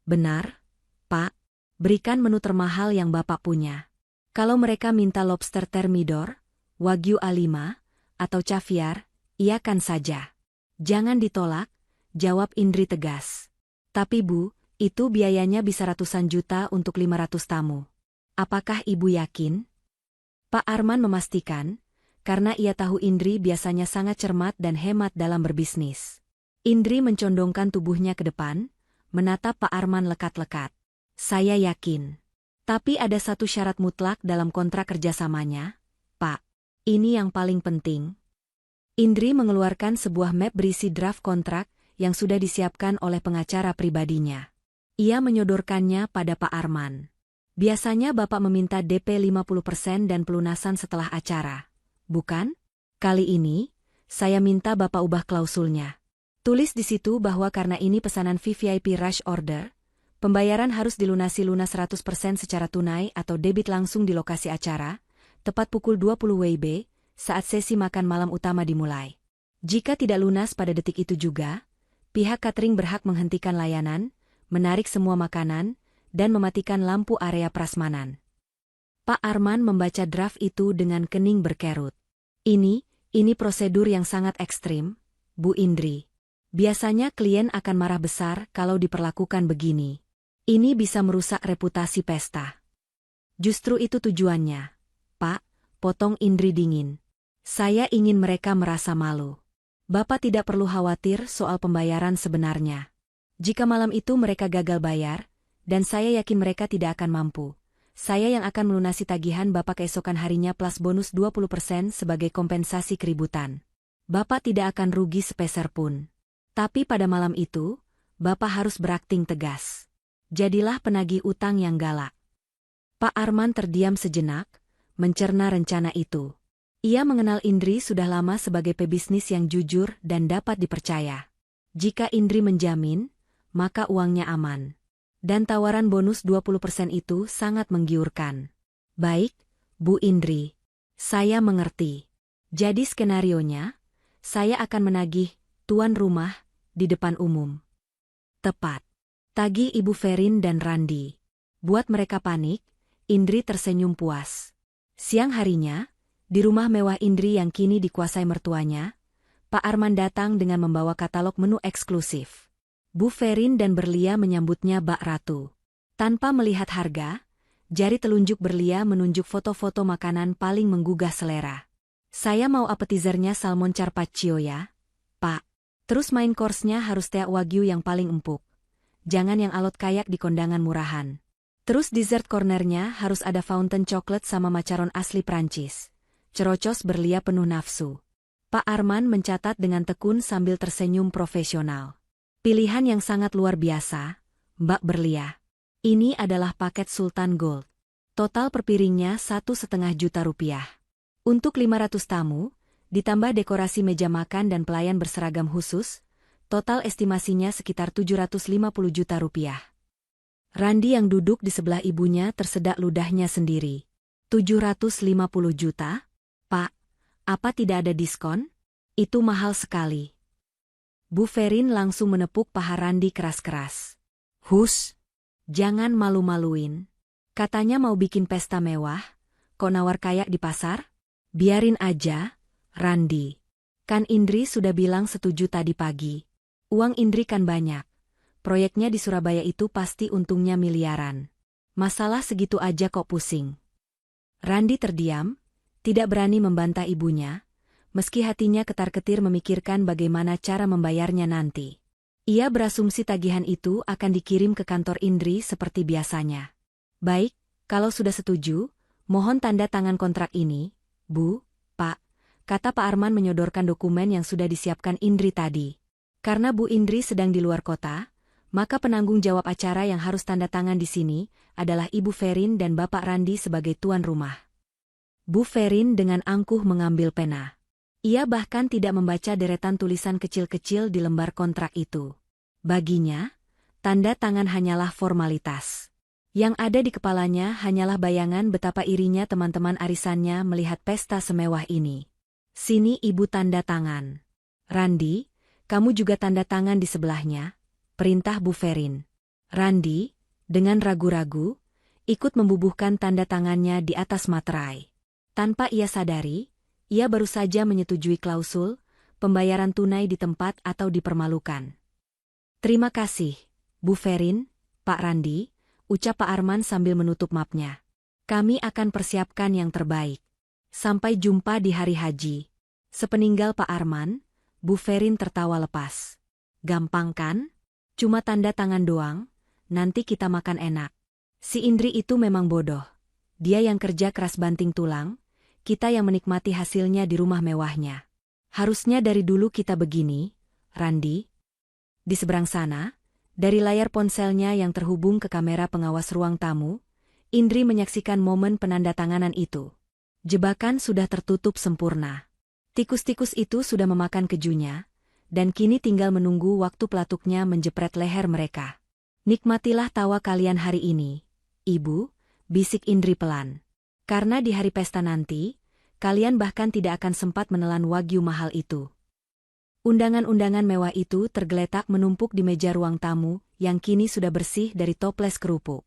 Benar, Pak. Berikan menu termahal yang Bapak punya. Kalau mereka minta lobster thermidor, wagyu A5, atau caviar, iakan saja. Jangan ditolak, jawab Indri tegas. Tapi Bu, itu biayanya bisa ratusan juta untuk 500 tamu. Apakah Ibu yakin? Pak Arman memastikan, karena ia tahu Indri biasanya sangat cermat dan hemat dalam berbisnis. Indri mencondongkan tubuhnya ke depan, menatap Pak Arman lekat-lekat. Saya yakin. Tapi ada satu syarat mutlak dalam kontrak kerjasamanya, Pak. Ini yang paling penting. Indri mengeluarkan sebuah map berisi draft kontrak yang sudah disiapkan oleh pengacara pribadinya. Ia menyodorkannya pada Pak Arman. Biasanya Bapak meminta DP 50% dan pelunasan setelah acara. Bukan? Kali ini, saya minta Bapak ubah klausulnya. Tulis di situ bahwa karena ini pesanan VVIP rush order, pembayaran harus dilunasi lunas 100% secara tunai atau debit langsung di lokasi acara, tepat pukul 20 WIB, saat sesi makan malam utama dimulai. Jika tidak lunas pada detik itu juga, pihak catering berhak menghentikan layanan, menarik semua makanan, dan mematikan lampu area prasmanan. Pak Arman membaca draft itu dengan kening berkerut. Ini prosedur yang sangat ekstrim, Bu Indri. Biasanya klien akan marah besar kalau diperlakukan begini. Ini bisa merusak reputasi pesta. Justru itu tujuannya. Pak, potong Indri dingin. Saya ingin mereka merasa malu. Bapak tidak perlu khawatir soal pembayaran sebenarnya. Jika malam itu mereka gagal bayar, dan saya yakin mereka tidak akan mampu, saya yang akan melunasi tagihan Bapak keesokan harinya plus bonus 20% sebagai kompensasi keributan. Bapak tidak akan rugi sepeser pun. Tapi pada malam itu, Bapak harus berakting tegas. Jadilah penagih utang yang galak. Pak Arman terdiam sejenak, mencerna rencana itu. Ia mengenal Indri sudah lama sebagai pebisnis yang jujur dan dapat dipercaya. Jika Indri menjamin, maka uangnya aman. Dan tawaran bonus 20% itu sangat menggiurkan. Baik, Bu Indri. Saya mengerti. Jadi skenarionya, saya akan menagih tuan rumah di depan umum. Tepat. Tagih Ibu Ferin dan Randi. Buat mereka panik, Indri tersenyum puas. Siang harinya, di rumah mewah Indri yang kini dikuasai mertuanya, Pak Arman datang dengan membawa katalog menu eksklusif. Bu Ferin dan Berlia menyambutnya bak ratu. Tanpa melihat harga, jari telunjuk Berlia menunjuk foto-foto makanan paling menggugah selera. Saya mau appetizernya salmon carpaccio ya, Pak. Terus main course-nya harus steak wagyu yang paling empuk. Jangan yang alot kayak di kondangan murahan. Terus dessert cornernya harus ada fountain coklat sama macaron asli Prancis. Cerocos Berlia penuh nafsu. Pak Arman mencatat dengan tekun sambil tersenyum profesional. Pilihan yang sangat luar biasa, Mbak Berlia. Ini adalah paket Sultan Gold. Total per piringnya 1,5 juta rupiah. Untuk 500 tamu, ditambah dekorasi meja makan dan pelayan berseragam khusus, total estimasinya sekitar 750 juta rupiah. Randi yang duduk di sebelah ibunya tersedak ludahnya sendiri. 750 juta? Pak, apa tidak ada diskon? Itu mahal sekali. Bu Ferin langsung menepuk paha Randi keras-keras. Hus, jangan malu-maluin. Katanya mau bikin pesta mewah, kok nawar kayak di pasar? Biarin aja, Randi. Kan Indri sudah bilang setuju tadi pagi. Uang Indri kan banyak. Proyeknya di Surabaya itu pasti untungnya miliaran. Masalah segitu aja kok pusing. Randi terdiam, tidak berani membantah ibunya, meski hatinya ketar-ketir memikirkan bagaimana cara membayarnya nanti. Ia berasumsi tagihan itu akan dikirim ke kantor Indri seperti biasanya. Baik, kalau sudah setuju, mohon tanda tangan kontrak ini, Bu, Pak, kata Pak Arman menyodorkan dokumen yang sudah disiapkan Indri tadi. Karena Bu Indri sedang di luar kota, maka penanggung jawab acara yang harus tanda tangan di sini adalah Ibu Ferin dan Bapak Randi sebagai tuan rumah. Bu Ferin dengan angkuh mengambil pena. Ia bahkan tidak membaca deretan tulisan kecil-kecil di lembar kontrak itu. Baginya, tanda tangan hanyalah formalitas. Yang ada di kepalanya hanyalah bayangan betapa irinya teman-teman arisannya melihat pesta semewah ini. Sini ibu tanda tangan. Randi, kamu juga tanda tangan di sebelahnya, perintah Bu Ferin. Randi, dengan ragu-ragu, ikut membubuhkan tanda tangannya di atas materai. Tanpa ia sadari, ia baru saja menyetujui klausul, pembayaran tunai di tempat atau dipermalukan. Terima kasih, Bu Ferin, Pak Randi, ucap Pak Arman sambil menutup mapnya. Kami akan persiapkan yang terbaik. Sampai jumpa di hari haji. Sepeninggal Pak Arman, Bu Ferin tertawa lepas. Gampang kan? Cuma tanda tangan doang, nanti kita makan enak. Si Indri itu memang bodoh. Dia yang kerja keras banting tulang, kita yang menikmati hasilnya di rumah mewahnya. Harusnya dari dulu kita begini, Randi. Di seberang sana, dari layar ponselnya yang terhubung ke kamera pengawas ruang tamu, Indri menyaksikan momen penandatanganan itu. Jebakan sudah tertutup sempurna. Tikus-tikus itu sudah memakan kejunya, dan kini tinggal menunggu waktu pelatuknya menjepret leher mereka. Nikmatilah tawa kalian hari ini, Ibu, bisik Indri pelan. Karena di hari pesta nanti, kalian bahkan tidak akan sempat menelan wagyu mahal itu. Undangan-undangan mewah itu tergeletak menumpuk di meja ruang tamu, yang kini sudah bersih dari toples kerupuk.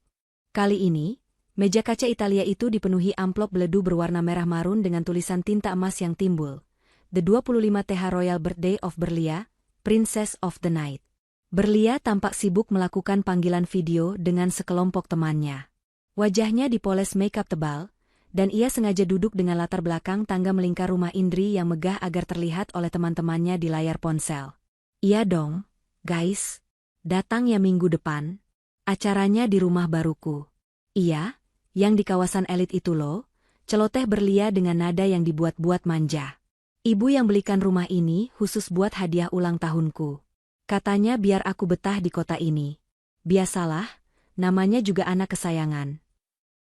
Kali ini, meja kaca Italia itu dipenuhi amplop beledu berwarna merah marun dengan tulisan tinta emas yang timbul. The 25th Royal Birthday of Berlia, Princess of the Night. Berlia tampak sibuk melakukan panggilan video dengan sekelompok temannya. Wajahnya dipoles makeup tebal, dan ia sengaja duduk dengan latar belakang tangga melingkar rumah Indri yang megah agar terlihat oleh teman-temannya di layar ponsel. Iya dong, guys. Datang ya minggu depan. Acaranya di rumah baruku. Iya, yang di kawasan elit itu loh, celoteh Berlia dengan nada yang dibuat-buat manja. Ibu yang belikan rumah ini khusus buat hadiah ulang tahunku. Katanya biar aku betah di kota ini. Biasalah, namanya juga anak kesayangan.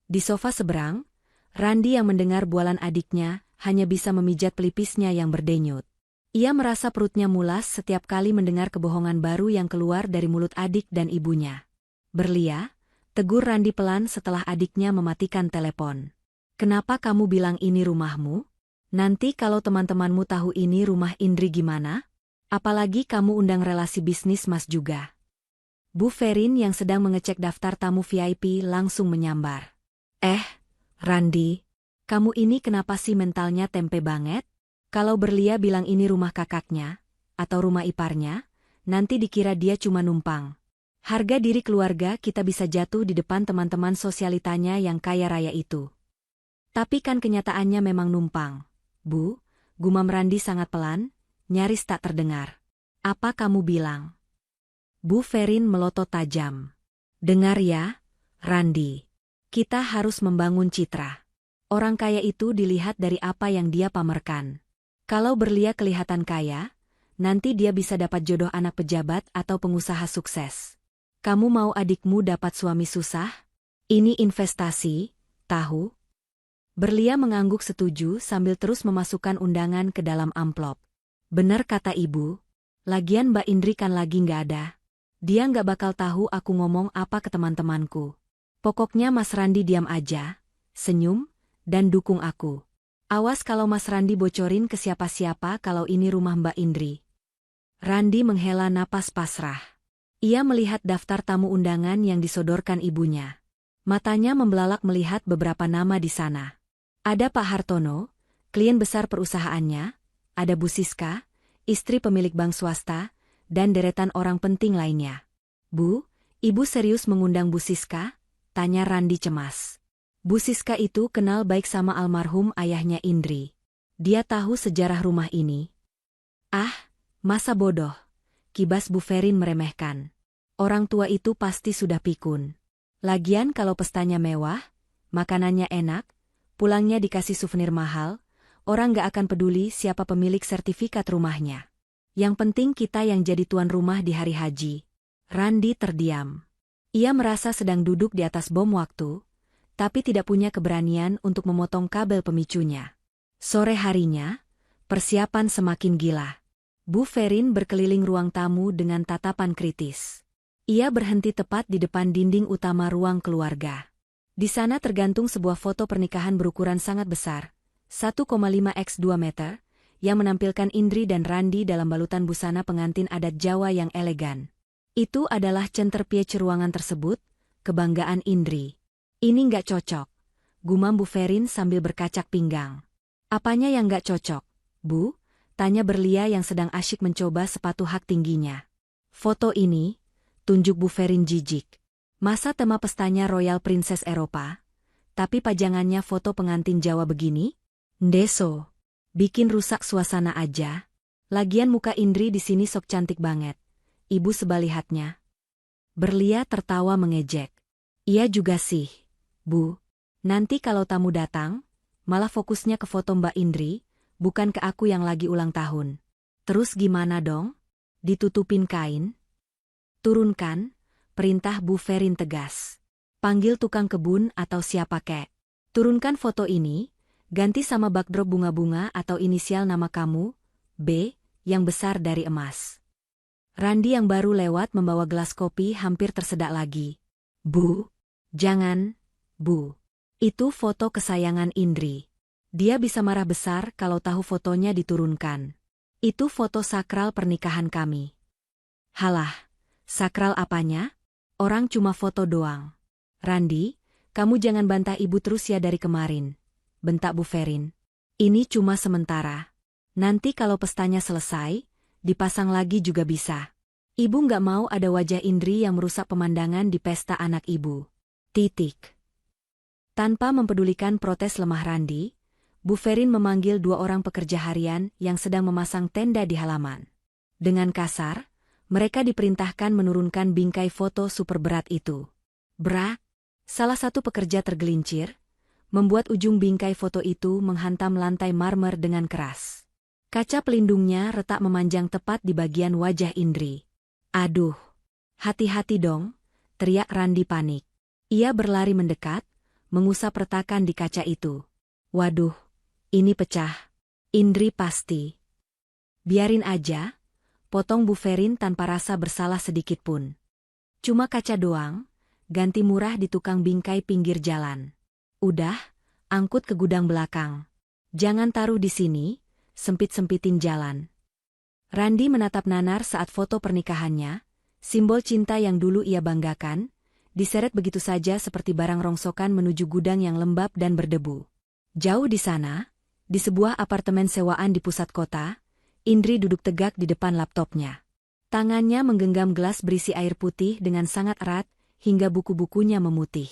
Di sofa seberang, Randi yang mendengar bualan adiknya hanya bisa memijat pelipisnya yang berdenyut. Ia merasa perutnya mulas setiap kali mendengar kebohongan baru yang keluar dari mulut adik dan ibunya. "Berlia," tegur Randi pelan setelah adiknya mematikan telepon. "Kenapa kamu bilang ini rumahmu? Nanti kalau teman-temanmu tahu ini rumah Indri gimana? Apalagi kamu undang relasi bisnis Mas juga." Bu Ferin yang sedang mengecek daftar tamu VIP langsung menyambar. Randi, kamu ini kenapa sih mentalnya tempe banget? Kalau Berlia bilang ini rumah kakaknya, atau rumah iparnya, nanti dikira dia cuma numpang. Harga diri keluarga kita bisa jatuh di depan teman-teman sosialitanya yang kaya raya itu. Tapi kan kenyataannya memang numpang. Bu, gumam Randi sangat pelan, nyaris tak terdengar. "Apa kamu bilang?" Bu Ferin melotot tajam. "Dengar ya, Randi. Kita harus membangun citra. Orang kaya itu dilihat dari apa yang dia pamerkan. Kalau Berlia kelihatan kaya, nanti dia bisa dapat jodoh anak pejabat atau pengusaha sukses. Kamu mau adikmu dapat suami susah? Ini investasi, tahu?" Berlia mengangguk setuju sambil terus memasukkan undangan ke dalam amplop. "Bener kata ibu. Lagian Mbak Indri kan lagi nggak ada. Dia nggak bakal tahu aku ngomong apa ke teman-temanku. Pokoknya Mas Randi diam aja, senyum, dan dukung aku. Awas kalau Mas Randi bocorin ke siapa-siapa kalau ini rumah Mbak Indri." Randi menghela napas pasrah. Ia melihat daftar tamu undangan yang disodorkan ibunya. Matanya membelalak melihat beberapa nama di sana. Ada Pak Hartono, klien besar perusahaannya, ada Bu Siska, istri pemilik bank swasta, dan deretan orang penting lainnya. "Bu, ibu serius mengundang Bu Siska?" tanya Randi cemas. Bu Siska itu kenal baik sama almarhum ayahnya Indri. Dia tahu sejarah rumah ini. "Ah, masa bodoh," kibas Bu Ferin meremehkan. "Orang tua itu pasti sudah pikun. Lagian kalau pestanya mewah, makanannya enak, pulangnya dikasih souvenir mahal, orang gak akan peduli siapa pemilik sertifikat rumahnya. Yang penting kita yang jadi tuan rumah di hari haji." Randi terdiam. Ia merasa sedang duduk di atas bom waktu, tapi tidak punya keberanian untuk memotong kabel pemicunya. Sore harinya, persiapan semakin gila. Bu Ferin berkeliling ruang tamu dengan tatapan kritis. Ia berhenti tepat di depan dinding utama ruang keluarga. Di sana tergantung sebuah foto pernikahan berukuran sangat besar, 1,5 x 2 meter, yang menampilkan Indri dan Randi dalam balutan busana pengantin adat Jawa yang elegan. Itu adalah centerpiece ruangan tersebut, kebanggaan Indri. "Ini nggak cocok," gumam Bu Ferin sambil berkacak pinggang. "Apanya yang nggak cocok, Bu?" tanya Berlia yang sedang asyik mencoba sepatu hak tingginya. "Foto ini," tunjuk Bu Ferin jijik. "Masa tema pestanya Royal Princess Eropa? Tapi pajangannya foto pengantin Jawa begini? Ndeso, bikin rusak suasana aja. Lagian muka Indri di sini sok cantik banget. Ibu sebalihatnya." Berlia tertawa mengejek. "Iya juga sih, Bu. Nanti kalau tamu datang, malah fokusnya ke foto Mbak Indri, bukan ke aku yang lagi ulang tahun. Terus gimana dong? Ditutupin kain?" "Turunkan," perintah Bu Ferin tegas. "Panggil tukang kebun atau siapa kek. Turunkan foto ini, ganti sama backdrop bunga-bunga atau inisial nama kamu, B, yang besar dari emas." Randi yang baru lewat membawa gelas kopi hampir tersedak lagi. "Bu, jangan, Bu. Itu foto kesayangan Indri. Dia bisa marah besar kalau tahu fotonya diturunkan. Itu foto sakral pernikahan kami." "Halah, sakral apanya? Orang cuma foto doang." "Randi, kamu jangan bantah ibu terus ya dari kemarin," bentak Bu Ferin. "Ini cuma sementara. Nanti kalau pestanya selesai, dipasang lagi juga bisa. Ibu nggak mau ada wajah Indri yang merusak pemandangan di pesta anak ibu. Titik." Tanpa mempedulikan protes lemah Randi, Bu Ferin memanggil 2 orang pekerja harian yang sedang memasang tenda di halaman. Dengan kasar, mereka diperintahkan menurunkan bingkai foto super berat itu. Brak! Salah satu pekerja tergelincir, membuat ujung bingkai foto itu menghantam lantai marmer dengan keras. Kaca pelindungnya retak memanjang tepat di bagian wajah Indri. "Aduh! Hati-hati dong!" teriak Randi panik. Ia berlari mendekat, mengusap retakan di kaca itu. "Waduh, ini pecah. Indri pasti." Biarin aja, potong Bu Ferin tanpa rasa bersalah sedikit pun. Cuma kaca doang, ganti murah di tukang bingkai pinggir jalan. Udah, angkut ke gudang belakang. Jangan taruh di sini, sempit-sempitin jalan. Randi menatap nanar saat foto pernikahannya, simbol cinta yang dulu ia banggakan, diseret begitu saja seperti barang rongsokan menuju gudang yang lembab dan berdebu. Jauh di sana, di sebuah apartemen sewaan di pusat kota, Indri duduk tegak di depan laptopnya. Tangannya menggenggam gelas berisi air putih dengan sangat erat, hingga buku-bukunya memutih.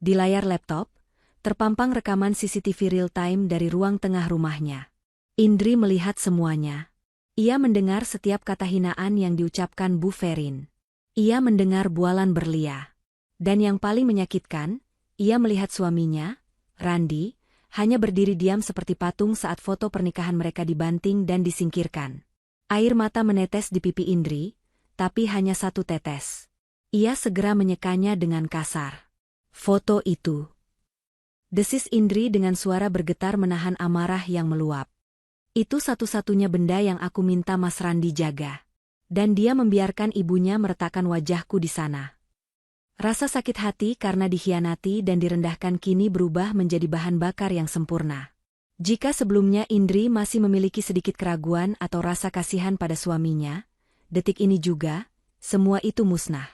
Di layar laptop, terpampang rekaman CCTV real-time dari ruang tengah rumahnya. Indri melihat semuanya. Ia mendengar setiap kata hinaan yang diucapkan Bu Ferin. Ia mendengar bualan berlian. Dan yang paling menyakitkan, ia melihat suaminya, Randi, hanya berdiri diam seperti patung saat foto pernikahan mereka dibanting dan disingkirkan. Air mata menetes di pipi Indri, tapi hanya satu tetes. Ia segera menyekanya dengan kasar. Foto itu. Desis Indri dengan suara bergetar menahan amarah yang meluap. Itu satu-satunya benda yang aku minta Mas Randi jaga. Dan dia membiarkan ibunya meretakkan wajahku di sana. Rasa sakit hati karena dikhianati dan direndahkan kini berubah menjadi bahan bakar yang sempurna. Jika sebelumnya Indri masih memiliki sedikit keraguan atau rasa kasihan pada suaminya, detik ini juga, semua itu musnah.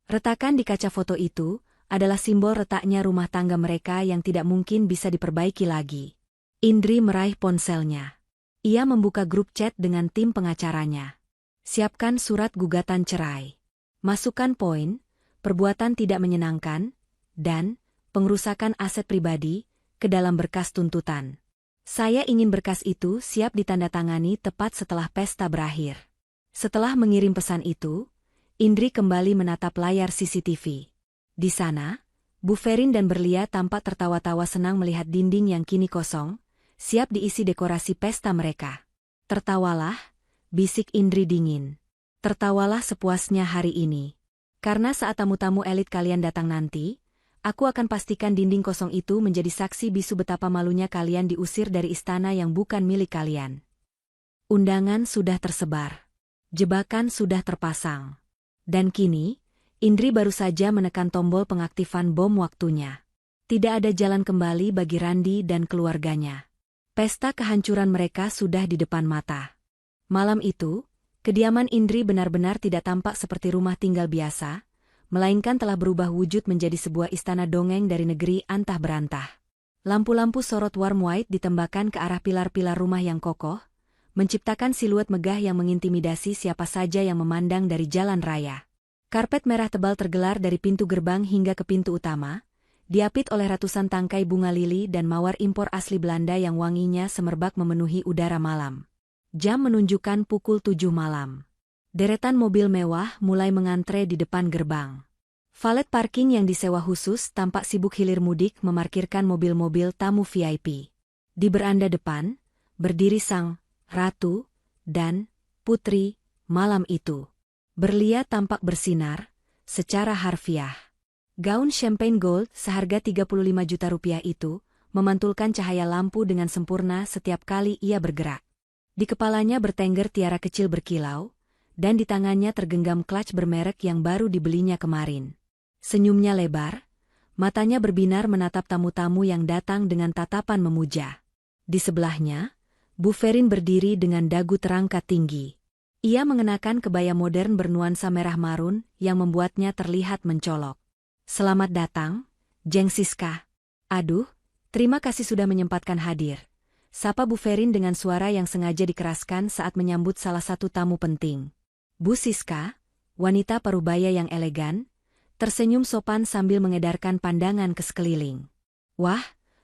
Retakan di kaca foto itu adalah simbol retaknya rumah tangga mereka yang tidak mungkin bisa diperbaiki lagi. Indri meraih ponselnya. Ia membuka grup chat dengan tim pengacaranya. Siapkan surat gugatan cerai. Masukkan poin, perbuatan tidak menyenangkan, dan pengerusakan aset pribadi ke dalam berkas tuntutan. Saya ingin berkas itu siap ditandatangani tepat setelah pesta berakhir. Setelah mengirim pesan itu, Indri kembali menatap layar CCTV. Di sana, Bu Ferin dan Berlia tampak tertawa-tawa senang melihat dinding yang kini kosong, siap diisi dekorasi pesta mereka. Tertawalah, bisik Indri dingin. Tertawalah sepuasnya hari ini. Karena saat tamu-tamu elit kalian datang nanti, aku akan pastikan dinding kosong itu menjadi saksi bisu betapa malunya kalian diusir dari istana yang bukan milik kalian. Undangan sudah tersebar. Jebakan sudah terpasang. Dan kini, Indri baru saja menekan tombol pengaktifan bom waktunya. Tidak ada jalan kembali bagi Randi dan keluarganya. Pesta kehancuran mereka sudah di depan mata. Malam itu, kediaman Indri benar-benar tidak tampak seperti rumah tinggal biasa, melainkan telah berubah wujud menjadi sebuah istana dongeng dari negeri antah berantah. Lampu-lampu sorot warm white ditembakkan ke arah pilar-pilar rumah yang kokoh, menciptakan siluet megah yang mengintimidasi siapa saja yang memandang dari jalan raya. Karpet merah tebal tergelar dari pintu gerbang hingga ke pintu utama, diapit oleh ratusan tangkai bunga lili dan mawar impor asli Belanda yang wanginya semerbak memenuhi udara malam. Jam menunjukkan pukul 7 malam. Deretan mobil mewah mulai mengantre di depan gerbang. Valet parking yang disewa khusus tampak sibuk hilir mudik memarkirkan mobil-mobil tamu VIP. Di beranda depan, berdiri sang ratu dan putri malam itu. Berlia tampak bersinar, secara harfiah. Gaun champagne gold seharga 35 juta rupiah itu, memantulkan cahaya lampu dengan sempurna setiap kali ia bergerak. Di kepalanya bertengger tiara kecil berkilau, dan di tangannya tergenggam clutch bermerek yang baru dibelinya kemarin. Senyumnya lebar, matanya berbinar menatap tamu-tamu yang datang dengan tatapan memuja. Di sebelahnya, Bu Ferin berdiri dengan dagu terangkat tinggi. Ia mengenakan kebaya modern bernuansa merah marun yang membuatnya terlihat mencolok. Selamat datang, Jeng Siska. Aduh, terima kasih sudah menyempatkan hadir. Sapa Bu Ferin dengan suara yang sengaja dikeraskan saat menyambut salah satu tamu penting. Bu Siska, wanita parubaya yang elegan, tersenyum sopan sambil mengedarkan pandangan ke sekeliling. Wah,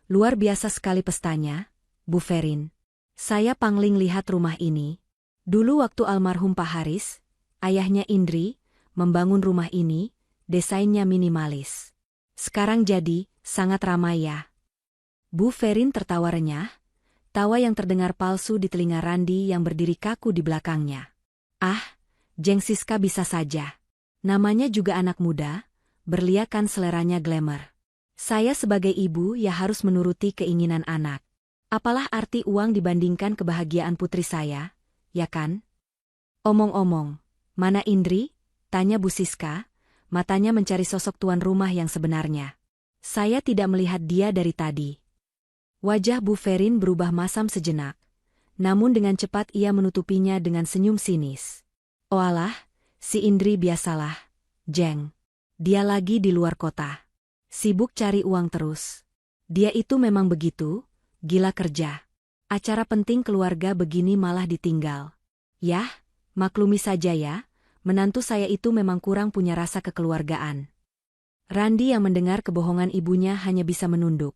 luar biasa sekali pestanya, Bu Ferin. Saya pangling lihat rumah ini. Dulu waktu almarhum Pak Haris, ayahnya Indri, membangun rumah ini, desainnya minimalis. Sekarang jadi, sangat ramai ya. Bu Ferin tertawa renyah, tawa yang terdengar palsu di telinga Randi yang berdiri kaku di belakangnya. Ah, Jeng Siska bisa saja. Namanya juga anak muda, Berlia kan seleranya glamour. Saya sebagai ibu ya harus menuruti keinginan anak. Apalah arti uang dibandingkan kebahagiaan putri saya? ya kan? Omong-omong, mana Indri? Tanya Bu Siska, matanya mencari sosok tuan rumah yang sebenarnya. Saya tidak melihat dia dari tadi. Wajah Bu Ferin berubah masam sejenak, namun dengan cepat ia menutupinya dengan senyum sinis. Oalah, si Indri biasalah, Jeng. Dia lagi di luar kota. Sibuk cari uang terus. Dia itu memang begitu, gila kerja. Acara penting keluarga begini malah ditinggal. Yah, maklumi saja ya, menantu saya itu memang kurang punya rasa kekeluargaan. Randi yang mendengar kebohongan ibunya hanya bisa menunduk,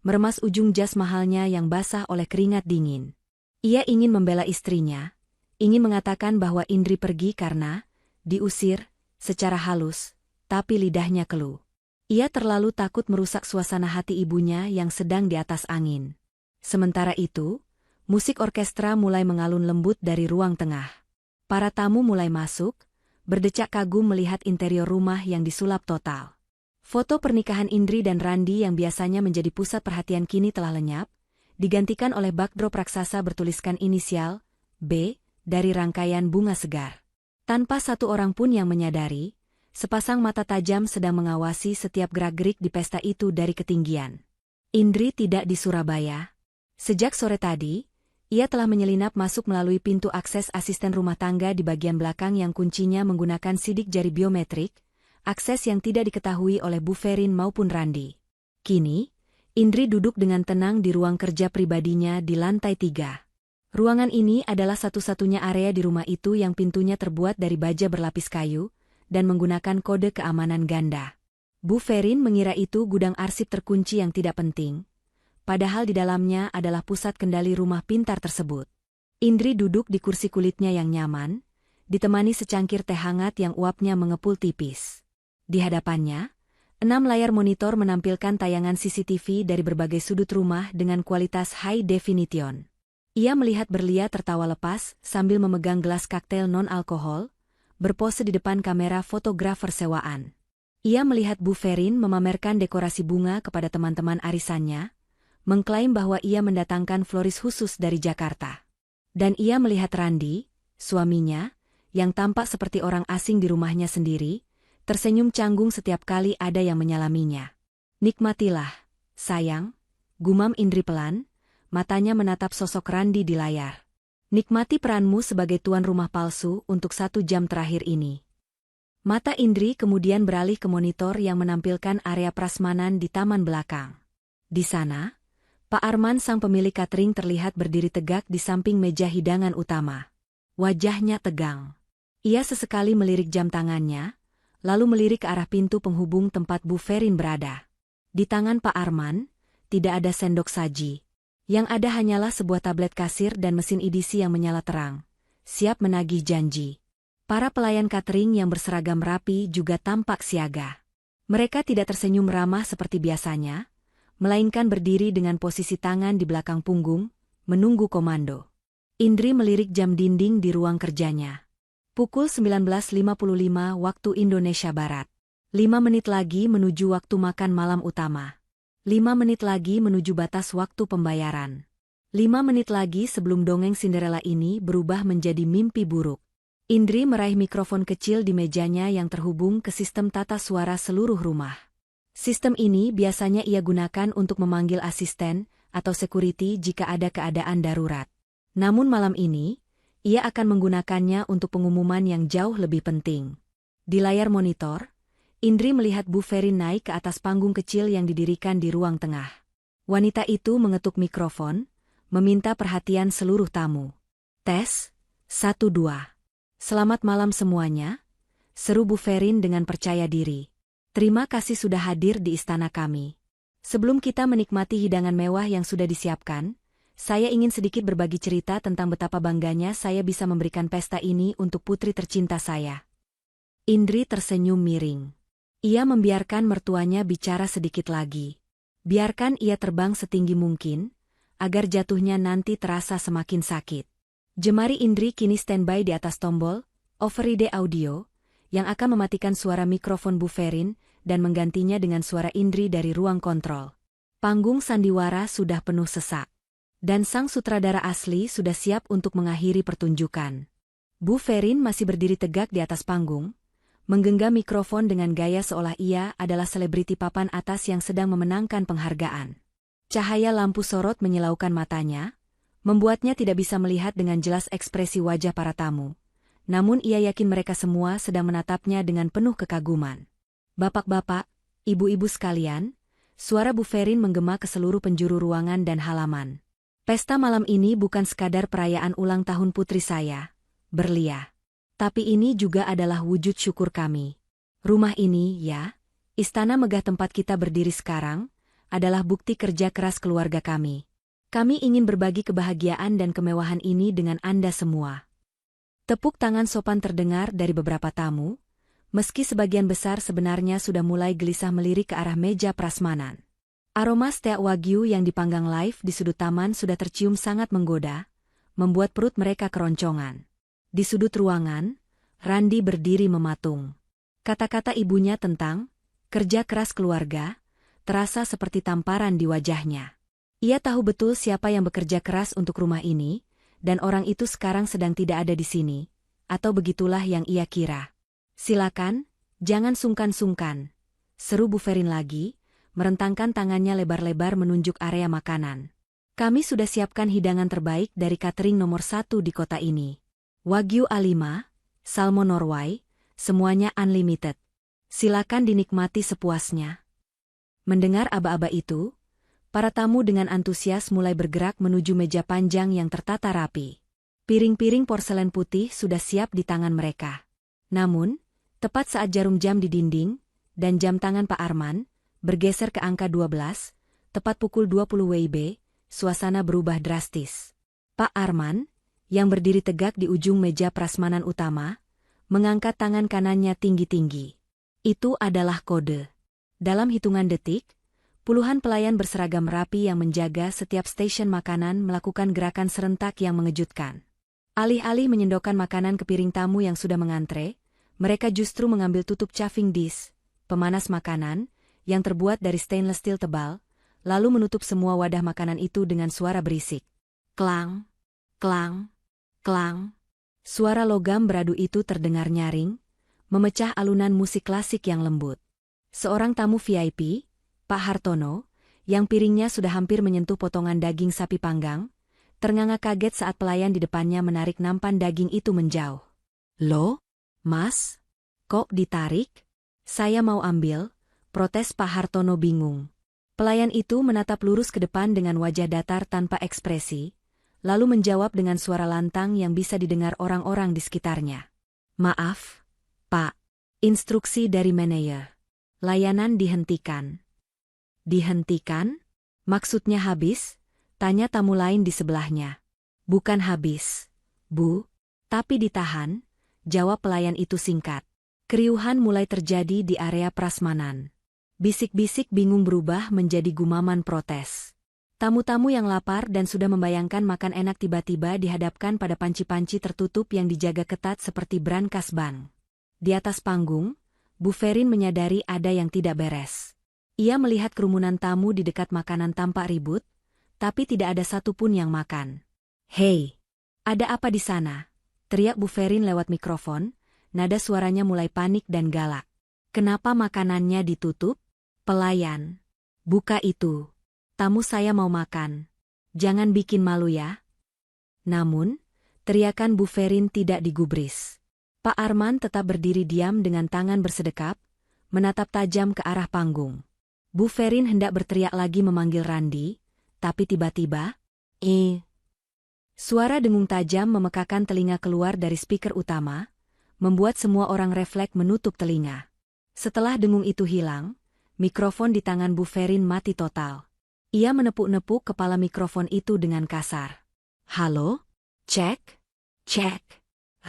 meremas ujung jas mahalnya yang basah oleh keringat dingin. Ia ingin membela istrinya, ingin mengatakan bahwa Indri pergi karena diusir secara halus, tapi lidahnya keluh. Ia terlalu takut merusak suasana hati ibunya yang sedang di atas angin. Sementara itu, musik orkestra mulai mengalun lembut dari ruang tengah. Para tamu mulai masuk, berdecak kagum melihat interior rumah yang disulap total. Foto pernikahan Indri dan Randi yang biasanya menjadi pusat perhatian kini telah lenyap, digantikan oleh backdrop raksasa bertuliskan inisial B dari rangkaian bunga segar. Tanpa satu orang pun yang menyadari, sepasang mata tajam sedang mengawasi setiap gerak-gerik di pesta itu dari ketinggian. Indri tidak di Surabaya. Sejak sore tadi, ia telah menyelinap masuk melalui pintu akses asisten rumah tangga di bagian belakang yang kuncinya menggunakan sidik jari biometrik, akses yang tidak diketahui oleh Bu Ferin maupun Randi. Kini, Indri duduk dengan tenang di ruang kerja pribadinya di lantai 3. Ruangan ini adalah satu-satunya area di rumah itu yang pintunya terbuat dari baja berlapis kayu, dan menggunakan kode keamanan ganda. Bu Ferin mengira itu gudang arsip terkunci yang tidak penting, padahal di dalamnya adalah pusat kendali rumah pintar tersebut. Indri duduk di kursi kulitnya yang nyaman, ditemani secangkir teh hangat yang uapnya mengepul tipis. Di hadapannya, 6 layar monitor menampilkan tayangan CCTV dari berbagai sudut rumah dengan kualitas high definition. Ia melihat Berlia tertawa lepas sambil memegang gelas koktail non-alkohol, berpose di depan kamera fotografer sewaan. Ia melihat Bu Ferin memamerkan dekorasi bunga kepada teman-teman arisannya, mengklaim bahwa ia mendatangkan floris khusus dari Jakarta. Dan ia melihat Randi, suaminya, yang tampak seperti orang asing di rumahnya sendiri, tersenyum canggung setiap kali ada yang menyalaminya. Nikmatilah, sayang, gumam Indri pelan, matanya menatap sosok Randi di layar. Nikmati peranmu sebagai tuan rumah palsu untuk 1 jam terakhir ini. Mata Indri kemudian beralih ke monitor yang menampilkan area prasmanan di taman belakang. Di sana, Pak Arman sang pemilik catering terlihat berdiri tegak di samping meja hidangan utama. Wajahnya tegang. Ia sesekali melirik jam tangannya, lalu melirik ke arah pintu penghubung tempat Bu Ferin berada. Di tangan Pak Arman, tidak ada sendok saji. Yang ada hanyalah sebuah tablet kasir dan mesin edisi yang menyala terang, siap menagih janji. Para pelayan catering yang berseragam rapi juga tampak siaga. Mereka tidak tersenyum ramah seperti biasanya, melainkan berdiri dengan posisi tangan di belakang punggung, menunggu komando. Indri melirik jam dinding di ruang kerjanya. Pukul 19.55 waktu Indonesia Barat. 5 menit lagi menuju waktu makan malam utama. 5 menit lagi menuju batas waktu pembayaran. 5 menit lagi sebelum dongeng Cinderella ini berubah menjadi mimpi buruk. Indri meraih mikrofon kecil di mejanya yang terhubung ke sistem tata suara seluruh rumah. Sistem ini biasanya ia gunakan untuk memanggil asisten atau security jika ada keadaan darurat. Namun malam ini, ia akan menggunakannya untuk pengumuman yang jauh lebih penting. Di layar monitor, Indri melihat Bu Ferin naik ke atas panggung kecil yang didirikan di ruang tengah. Wanita itu mengetuk mikrofon, meminta perhatian seluruh tamu. Tes, 1 2. Selamat malam semuanya, seru Bu Ferin dengan percaya diri. Terima kasih sudah hadir di istana kami. Sebelum kita menikmati hidangan mewah yang sudah disiapkan, saya ingin sedikit berbagi cerita tentang betapa bangganya saya bisa memberikan pesta ini untuk putri tercinta saya. Indri tersenyum miring. Ia membiarkan mertuanya bicara sedikit lagi. Biarkan ia terbang setinggi mungkin, agar jatuhnya nanti terasa semakin sakit. Jemari Indri kini standby di atas tombol, override audio, yang akan mematikan suara mikrofon Bu Ferin dan menggantinya dengan suara Indri dari ruang kontrol. Panggung sandiwara sudah penuh sesak. Dan sang sutradara asli sudah siap untuk mengakhiri pertunjukan. Bu Ferin masih berdiri tegak di atas panggung, menggenggam mikrofon dengan gaya seolah ia adalah selebriti papan atas yang sedang memenangkan penghargaan. Cahaya lampu sorot menyilaukan matanya, membuatnya tidak bisa melihat dengan jelas ekspresi wajah para tamu. Namun ia yakin mereka semua sedang menatapnya dengan penuh kekaguman. Bapak-bapak, ibu-ibu sekalian, suara Bu Ferin menggema ke seluruh penjuru ruangan dan halaman. Pesta malam ini bukan sekadar perayaan ulang tahun putri saya, Berlia. Tapi ini juga adalah wujud syukur kami. Rumah ini, ya, istana megah tempat kita berdiri sekarang, adalah bukti kerja keras keluarga kami. Kami ingin berbagi kebahagiaan dan kemewahan ini dengan Anda semua. Tepuk tangan sopan terdengar dari beberapa tamu, meski sebagian besar sebenarnya sudah mulai gelisah melirik ke arah meja prasmanan. Aroma steak wagyu yang dipanggang live di sudut taman sudah tercium sangat menggoda, membuat perut mereka keroncongan. Di sudut ruangan, Randi berdiri mematung. Kata-kata ibunya tentang kerja keras keluarga terasa seperti tamparan di wajahnya. Ia tahu betul siapa yang bekerja keras untuk rumah ini, dan orang itu sekarang sedang tidak ada di sini, atau begitulah yang ia kira. Silakan, jangan sungkan-sungkan, seru Bu Ferin lagi, merentangkan tangannya lebar-lebar menunjuk area makanan. Kami sudah siapkan hidangan terbaik dari catering nomor 1 di kota ini. Wagyu A5, Salmon Norway, semuanya unlimited. Silakan dinikmati sepuasnya. Mendengar aba-aba itu, para tamu dengan antusias mulai bergerak menuju meja panjang yang tertata rapi. Piring-piring porselen putih sudah siap di tangan mereka. Namun, tepat saat jarum jam di dinding, dan jam tangan Pak Arman, bergeser ke angka 12, tepat pukul 20 WIB, suasana berubah drastis. Pak Arman, yang berdiri tegak di ujung meja prasmanan utama, mengangkat tangan kanannya tinggi-tinggi. Itu adalah kode. Dalam hitungan detik, puluhan pelayan berseragam rapi yang menjaga setiap stasiun makanan melakukan gerakan serentak yang mengejutkan. Alih-alih menyendokkan makanan ke piring tamu yang sudah mengantre, mereka justru mengambil tutup chafing dish, pemanas makanan, yang terbuat dari stainless steel tebal, lalu menutup semua wadah makanan itu dengan suara berisik. Klang, klang, klang. Suara logam beradu itu terdengar nyaring, memecah alunan musik klasik yang lembut. Seorang tamu VIP, Pak Hartono, yang piringnya sudah hampir menyentuh potongan daging sapi panggang, ternganga kaget saat pelayan di depannya menarik nampan daging itu menjauh. Loh, Mas? Kok ditarik? Saya mau ambil, protes Pak Hartono bingung. Pelayan itu menatap lurus ke depan dengan wajah datar tanpa ekspresi, lalu menjawab dengan suara lantang yang bisa didengar orang-orang di sekitarnya. Maaf, Pak. Instruksi dari manajer. Layanan dihentikan. Dihentikan? Maksudnya habis? Tanya tamu lain di sebelahnya. Bukan habis, Bu. Tapi ditahan, jawab pelayan itu singkat. Keriuhan mulai terjadi di area prasmanan. Bisik-bisik bingung berubah menjadi gumaman protes. Tamu-tamu yang lapar dan sudah membayangkan makan enak tiba-tiba dihadapkan pada panci-panci tertutup yang dijaga ketat seperti brankas bank. Di atas panggung, Bu Ferin menyadari ada yang tidak beres. Ia melihat kerumunan tamu di dekat makanan tampak ribut, tapi tidak ada satupun yang makan. Hei, ada apa di sana? Teriak Bu Ferin lewat mikrofon, nada suaranya mulai panik dan galak. Kenapa makanannya ditutup? Pelayan. Buka itu. Tamu saya mau makan. Jangan bikin malu ya. Namun, teriakan Bu Ferin tidak digubris. Pak Arman tetap berdiri diam dengan tangan bersedekap, menatap tajam ke arah panggung. Bu Ferin hendak berteriak lagi memanggil Randi, tapi tiba-tiba, suara dengung tajam memekakan telinga keluar dari speaker utama, membuat semua orang refleks menutup telinga. Setelah dengung itu hilang, mikrofon di tangan Bu Ferin mati total. Ia menepuk-nepuk kepala mikrofon itu dengan kasar. Halo? Cek? Cek.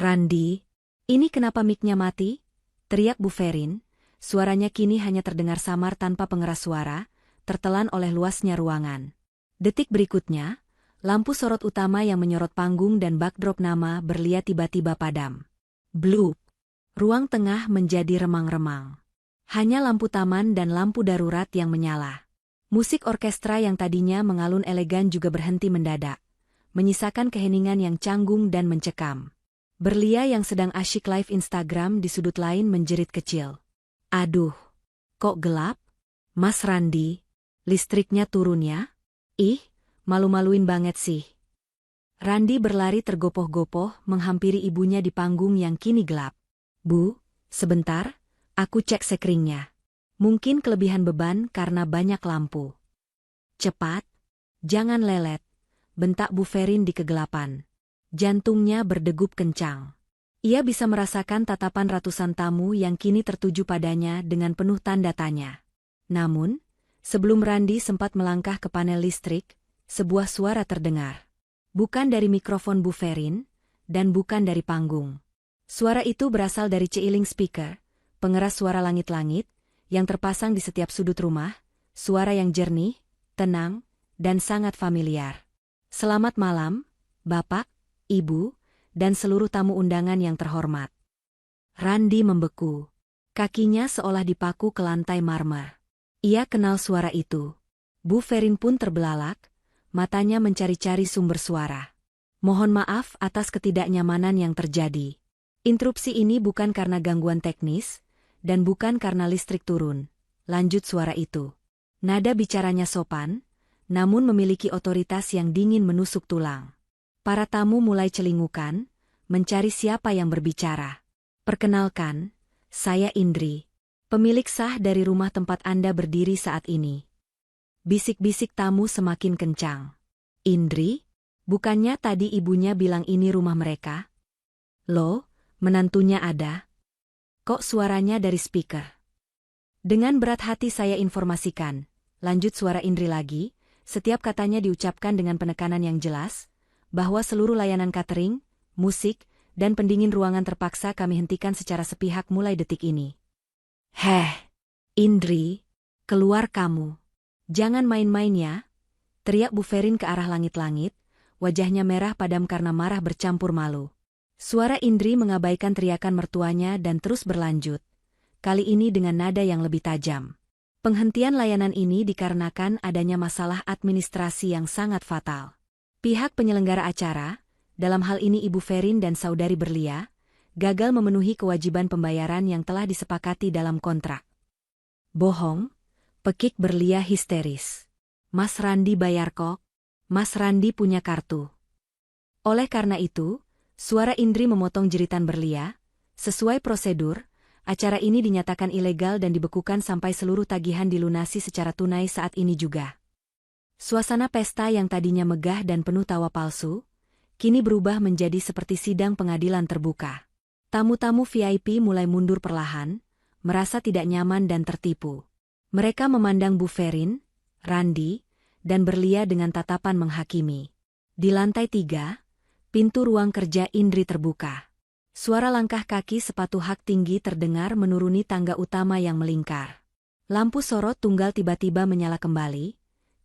Randi? Ini kenapa mic-nya mati? Teriak Bu Ferin. Suaranya kini hanya terdengar samar tanpa pengeras suara, tertelan oleh luasnya ruangan. Detik berikutnya, lampu sorot utama yang menyorot panggung dan backdrop nama Berlia tiba-tiba padam. Bloop. Ruang tengah menjadi remang-remang. Hanya lampu taman dan lampu darurat yang menyala. Musik orkestra yang tadinya mengalun elegan juga berhenti mendadak, menyisakan keheningan yang canggung dan mencekam. Berlia yang sedang asyik live Instagram di sudut lain menjerit kecil. Aduh, kok gelap? Mas Randi, listriknya turun ya? Ih, malu-maluin banget sih. Randi berlari tergopoh-gopoh menghampiri ibunya di panggung yang kini gelap. Bu, sebentar, aku cek sekringnya. Mungkin kelebihan beban karena banyak lampu. Cepat, jangan lelet, bentak Bu Ferin di kegelapan. Jantungnya berdegup kencang. Ia bisa merasakan tatapan ratusan tamu yang kini tertuju padanya dengan penuh tanda tanya. Namun, sebelum Randi sempat melangkah ke panel listrik, sebuah suara terdengar. Bukan dari mikrofon Bu Ferin, dan bukan dari panggung. Suara itu berasal dari ceiling speaker, pengeras suara langit-langit, yang terpasang di setiap sudut rumah, suara yang jernih, tenang, dan sangat familiar. Selamat malam, Bapak, Ibu, dan seluruh tamu undangan yang terhormat. Randi membeku. Kakinya seolah dipaku ke lantai marmer. Ia kenal suara itu. Bu Ferin pun terbelalak, matanya mencari-cari sumber suara. Mohon maaf atas ketidaknyamanan yang terjadi. Interupsi ini bukan karena gangguan teknis, dan bukan karena listrik turun, lanjut suara itu. Nada bicaranya sopan, namun memiliki otoritas yang dingin menusuk tulang. Para tamu mulai celingukan, mencari siapa yang berbicara. Perkenalkan, saya Indri, pemilik sah dari rumah tempat Anda berdiri saat ini. Bisik-bisik tamu semakin kencang. Indri? Bukannya tadi ibunya bilang ini rumah mereka? Loh, menantunya ada? Kok suaranya dari speaker? Dengan berat hati saya informasikan, lanjut suara Indri lagi, setiap katanya diucapkan dengan penekanan yang jelas, bahwa seluruh layanan catering, musik, dan pendingin ruangan terpaksa kami hentikan secara sepihak mulai detik ini. Heh, Indri, keluar kamu. Jangan main-main ya, teriak Bu Ferin ke arah langit-langit, wajahnya merah padam karena marah bercampur malu. Suara Indri mengabaikan teriakan mertuanya dan terus berlanjut, kali ini dengan nada yang lebih tajam. Penghentian layanan ini dikarenakan adanya masalah administrasi yang sangat fatal. Pihak penyelenggara acara, dalam hal ini Ibu Ferin dan Saudari Berlia, gagal memenuhi kewajiban pembayaran yang telah disepakati dalam kontrak. Bohong, pekik Berlia histeris. Mas Randi bayar kok, Mas Randi punya kartu. Oleh karena itu, suara Indri memotong jeritan Berlia. Sesuai prosedur, acara ini dinyatakan ilegal dan dibekukan sampai seluruh tagihan dilunasi secara tunai saat ini juga. Suasana pesta yang tadinya megah dan penuh tawa palsu, kini berubah menjadi seperti sidang pengadilan terbuka. Tamu-tamu VIP mulai mundur perlahan, merasa tidak nyaman dan tertipu. Mereka memandang Bu Ferin, Randi, dan Berlia dengan tatapan menghakimi. Di lantai 3, pintu ruang kerja Indri terbuka. Suara langkah kaki sepatu hak tinggi terdengar menuruni tangga utama yang melingkar. Lampu sorot tunggal tiba-tiba menyala kembali,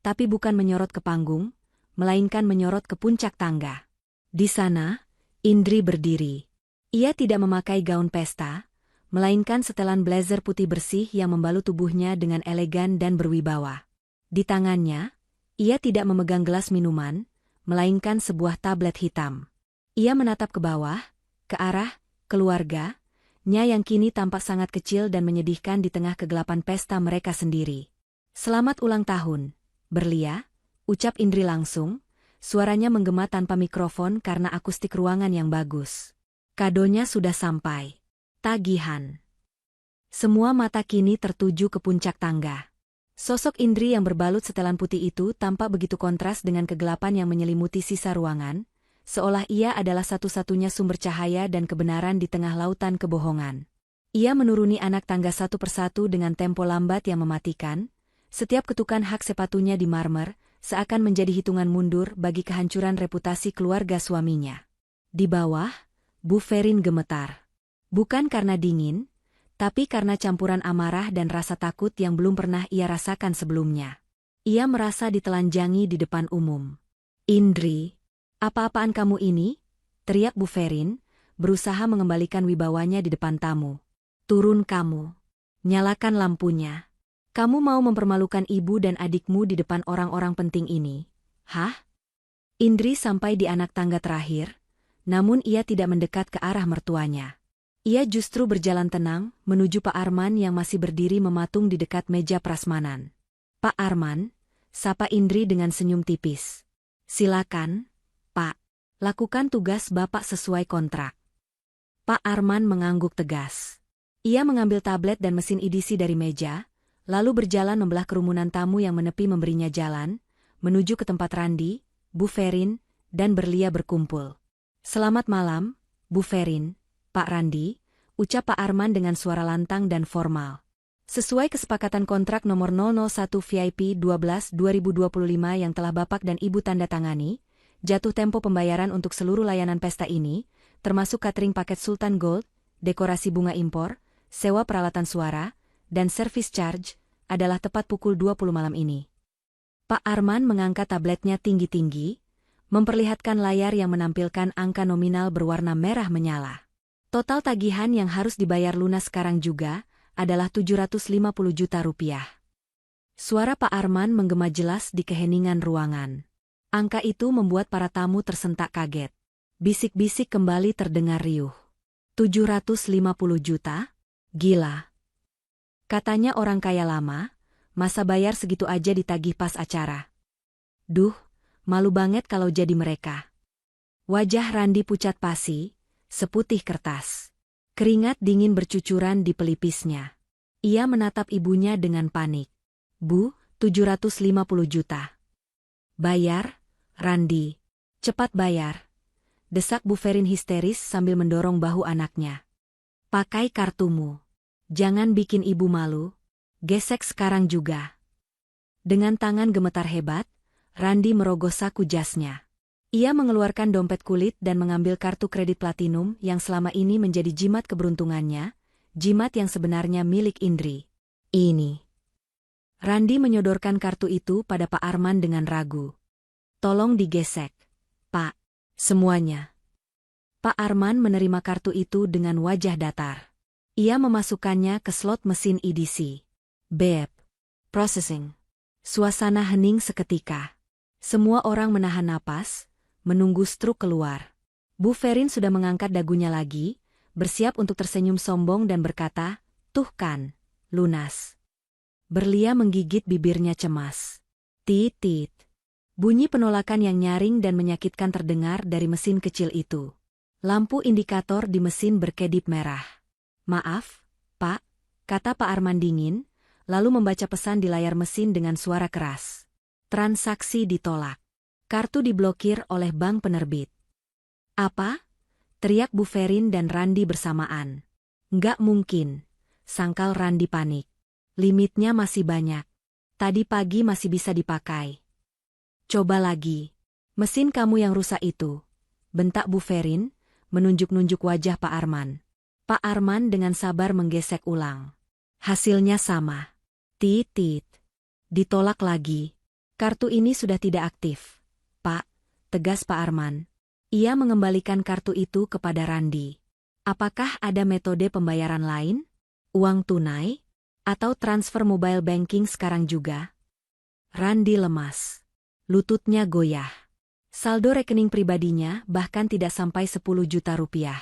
tapi bukan menyorot ke panggung, melainkan menyorot ke puncak tangga. Di sana, Indri berdiri. Ia tidak memakai gaun pesta, melainkan setelan blazer putih bersih yang membalut tubuhnya dengan elegan dan berwibawa. Di tangannya, ia tidak memegang gelas minuman, melainkan sebuah tablet hitam. Ia menatap ke bawah, ke arah keluarganya yang kini tampak sangat kecil dan menyedihkan di tengah kegelapan pesta mereka sendiri. Selamat ulang tahun, Berlia, ucap Indri langsung, suaranya menggema tanpa mikrofon karena akustik ruangan yang bagus. Kadonya sudah sampai. Tagihan. Semua mata kini tertuju ke puncak tangga. Sosok Indri yang berbalut setelan putih itu tampak begitu kontras dengan kegelapan yang menyelimuti sisa ruangan, seolah ia adalah satu-satunya sumber cahaya dan kebenaran di tengah lautan kebohongan. Ia menuruni anak tangga satu persatu dengan tempo lambat yang mematikan, setiap ketukan hak sepatunya di marmer, seakan menjadi hitungan mundur bagi kehancuran reputasi keluarga suaminya. Di bawah, Bu Ferin gemetar. Bukan karena dingin, tapi karena campuran amarah dan rasa takut yang belum pernah ia rasakan sebelumnya. Ia merasa ditelanjangi di depan umum. Indri, apa-apaan kamu ini? Teriak Bu Ferin, berusaha mengembalikan wibawanya di depan tamu. Turun kamu. Nyalakan lampunya. Kamu mau mempermalukan ibu dan adikmu di depan orang-orang penting ini? Hah? Indri sampai di anak tangga terakhir, namun ia tidak mendekat ke arah mertuanya. Ia justru berjalan tenang menuju Pak Arman yang masih berdiri mematung di dekat meja prasmanan. Pak Arman, sapa Indri dengan senyum tipis. Silakan, Pak. Lakukan tugas Bapak sesuai kontrak. Pak Arman mengangguk tegas. Ia mengambil tablet dan mesin edisi dari meja, lalu berjalan membelah kerumunan tamu yang menepi memberinya jalan, menuju ke tempat Randi, Bu Ferin, dan Berlia berkumpul. Selamat malam, Bu Ferin, Pak Randi, ucap Pak Arman dengan suara lantang dan formal. Sesuai kesepakatan kontrak nomor 001 VIP 12/2025 yang telah Bapak dan Ibu tanda tangani, jatuh tempo pembayaran untuk seluruh layanan pesta ini, termasuk catering paket Sultan Gold, dekorasi bunga impor, sewa peralatan suara, dan service charge, adalah tepat pukul 20 malam ini. Pak Arman mengangkat tabletnya tinggi-tinggi, memperlihatkan layar yang menampilkan angka nominal berwarna merah menyala. Total tagihan yang harus dibayar lunas sekarang juga adalah 750 juta rupiah. Suara Pak Arman menggema jelas di keheningan ruangan. Angka itu membuat para tamu tersentak kaget. Bisik-bisik kembali terdengar riuh. 750 juta? Gila. Katanya orang kaya lama, masa bayar segitu aja ditagih pas acara. Duh, malu banget kalau jadi mereka. Wajah Randi pucat pasi, seputih kertas. Keringat dingin bercucuran di pelipisnya. Ia menatap ibunya dengan panik. Bu, 750 juta. Bayar, Randi. Cepat bayar. Desak Bu Ferin histeris sambil mendorong bahu anaknya. Pakai kartumu. Jangan bikin ibu malu. Gesek sekarang juga. Dengan tangan gemetar hebat, Randi merogoh saku jasnya. Ia mengeluarkan dompet kulit dan mengambil kartu kredit platinum yang selama ini menjadi jimat keberuntungannya, jimat yang sebenarnya milik Indri. Ini. Randi menyodorkan kartu itu pada Pak Arman dengan ragu. Tolong digesek, Pak. Semuanya. Pak Arman menerima kartu itu dengan wajah datar. Ia memasukkannya ke slot mesin edisi. Beep. Processing. Suasana hening seketika. Semua orang menahan napas, menunggu struk keluar. Bu Ferin sudah mengangkat dagunya lagi, bersiap untuk tersenyum sombong dan berkata, "Tuh kan, lunas." Berlia menggigit bibirnya cemas. Tit-tit. Bunyi penolakan yang nyaring dan menyakitkan terdengar dari mesin kecil itu. Lampu indikator di mesin berkedip merah. "Maaf, Pak," kata Pak Arman dingin, lalu membaca pesan di layar mesin dengan suara keras. Transaksi ditolak. Kartu diblokir oleh bank penerbit. "Apa?" teriak Bu Ferin dan Randi bersamaan. "Nggak mungkin," sangkal Randi panik. "Limitnya masih banyak. Tadi pagi masih bisa dipakai." "Coba lagi. Mesin kamu yang rusak itu," bentak Bu Ferin, menunjuk-nunjuk wajah Pak Arman. Pak Arman dengan sabar menggesek ulang. Hasilnya sama. Tit-tit. Ditolak lagi. "Kartu ini sudah tidak aktif, Pak," tegas Pak Arman. Ia mengembalikan kartu itu kepada Randi. "Apakah ada metode pembayaran lain? Uang tunai? Atau transfer mobile banking sekarang juga?" Randi lemas. Lututnya goyah. Saldo rekening pribadinya bahkan tidak sampai 10 juta rupiah.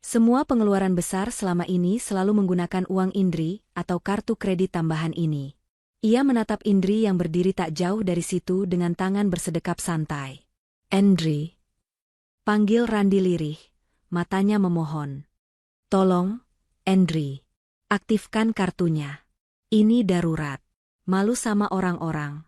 Semua pengeluaran besar selama ini selalu menggunakan uang Indri atau kartu kredit tambahan ini. Ia menatap Indri yang berdiri tak jauh dari situ dengan tangan bersedekap santai. "Indri," panggil Randi lirih, matanya memohon. "Tolong, Indri, aktifkan kartunya. Ini darurat. Malu sama orang-orang."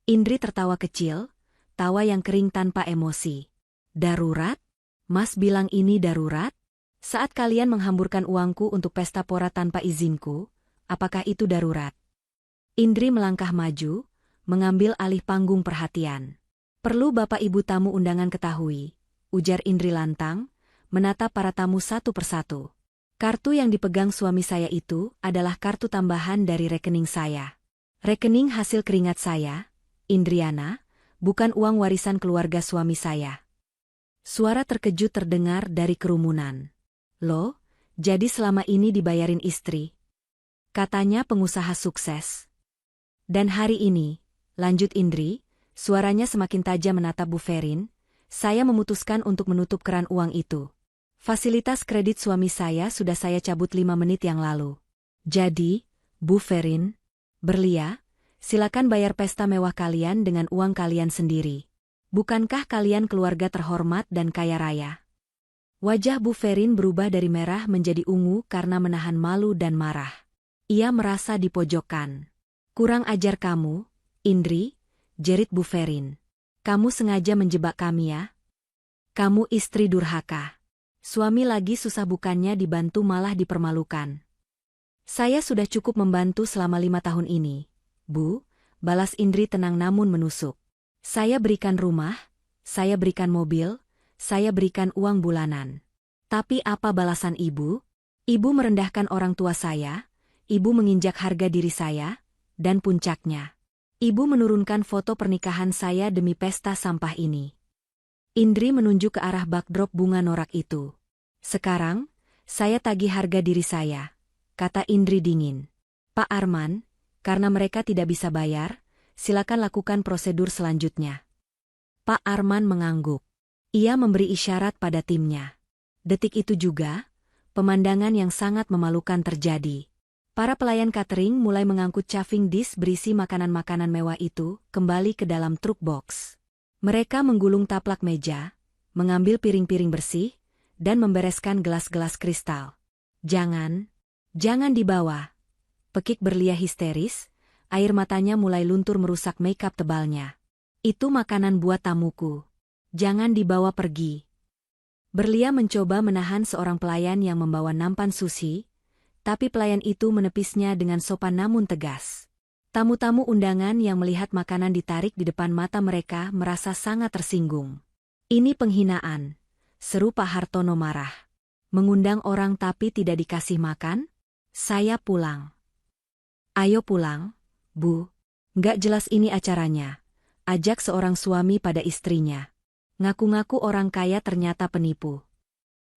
Indri tertawa kecil, tawa yang kering tanpa emosi. "Darurat? Mas bilang ini darurat? Saat kalian menghamburkan uangku untuk pesta pora tanpa izinku, apakah itu darurat?" Indri melangkah maju, mengambil alih panggung perhatian. "Perlu Bapak Ibu tamu undangan ketahui," ujar Indri lantang, menatap para tamu satu persatu. "Kartu yang dipegang suami saya itu adalah kartu tambahan dari rekening saya. Rekening hasil keringat saya, Indriana, bukan uang warisan keluarga suami saya." Suara terkejut terdengar dari kerumunan. "Loh, jadi selama ini dibayarin istri?" katanya pengusaha sukses. Dan hari ini, lanjut Indri, suaranya semakin tajam menatap Bu Ferin, saya memutuskan untuk menutup keran uang itu. Fasilitas kredit suami saya sudah saya cabut 5 menit yang lalu. Jadi, Bu Ferin, Berlia, silakan bayar pesta mewah kalian dengan uang kalian sendiri. Bukankah kalian keluarga terhormat dan kaya raya? Wajah Bu Ferin berubah dari merah menjadi ungu karena menahan malu dan marah. Ia merasa dipojokkan. Kurang ajar kamu, Indri, jerit Bu Ferin. Kamu sengaja menjebak kami ya? Kamu istri durhaka. Suami lagi susah bukannya dibantu malah dipermalukan. Saya sudah cukup membantu selama 5 tahun ini, Bu, balas Indri tenang namun menusuk. Saya berikan rumah, saya berikan mobil, saya berikan uang bulanan. Tapi apa balasan ibu? Ibu merendahkan orang tua saya, ibu menginjak harga diri saya, dan puncaknya, ibu menurunkan foto pernikahan saya demi pesta sampah ini. Indri menunjuk ke arah backdrop bunga norak itu. Sekarang, saya tagih harga diri saya, kata Indri dingin. Pak Arman, karena mereka tidak bisa bayar, silakan lakukan prosedur selanjutnya. Pak Arman mengangguk. Ia memberi isyarat pada timnya. Detik itu juga, pemandangan yang sangat memalukan terjadi. Para pelayan catering mulai mengangkut chafing dish berisi makanan-makanan mewah itu kembali ke dalam truk box. Mereka menggulung taplak meja, mengambil piring-piring bersih, dan membereskan gelas-gelas kristal. Jangan dibawa. Pekik Berlia histeris, air matanya mulai luntur merusak makeup tebalnya. Itu makanan buat tamuku. Jangan dibawa pergi. Berlia mencoba menahan seorang pelayan yang membawa nampan sushi, tapi pelayan itu menepisnya dengan sopan namun tegas. Tamu-tamu undangan yang melihat makanan ditarik di depan mata mereka merasa sangat tersinggung. Ini penghinaan, seru Pak Hartono marah. Mengundang orang tapi tidak dikasih makan? Saya pulang. Ayo pulang, Bu. Nggak jelas ini acaranya. Ajak seorang suami pada istrinya. Ngaku-ngaku orang kaya ternyata penipu.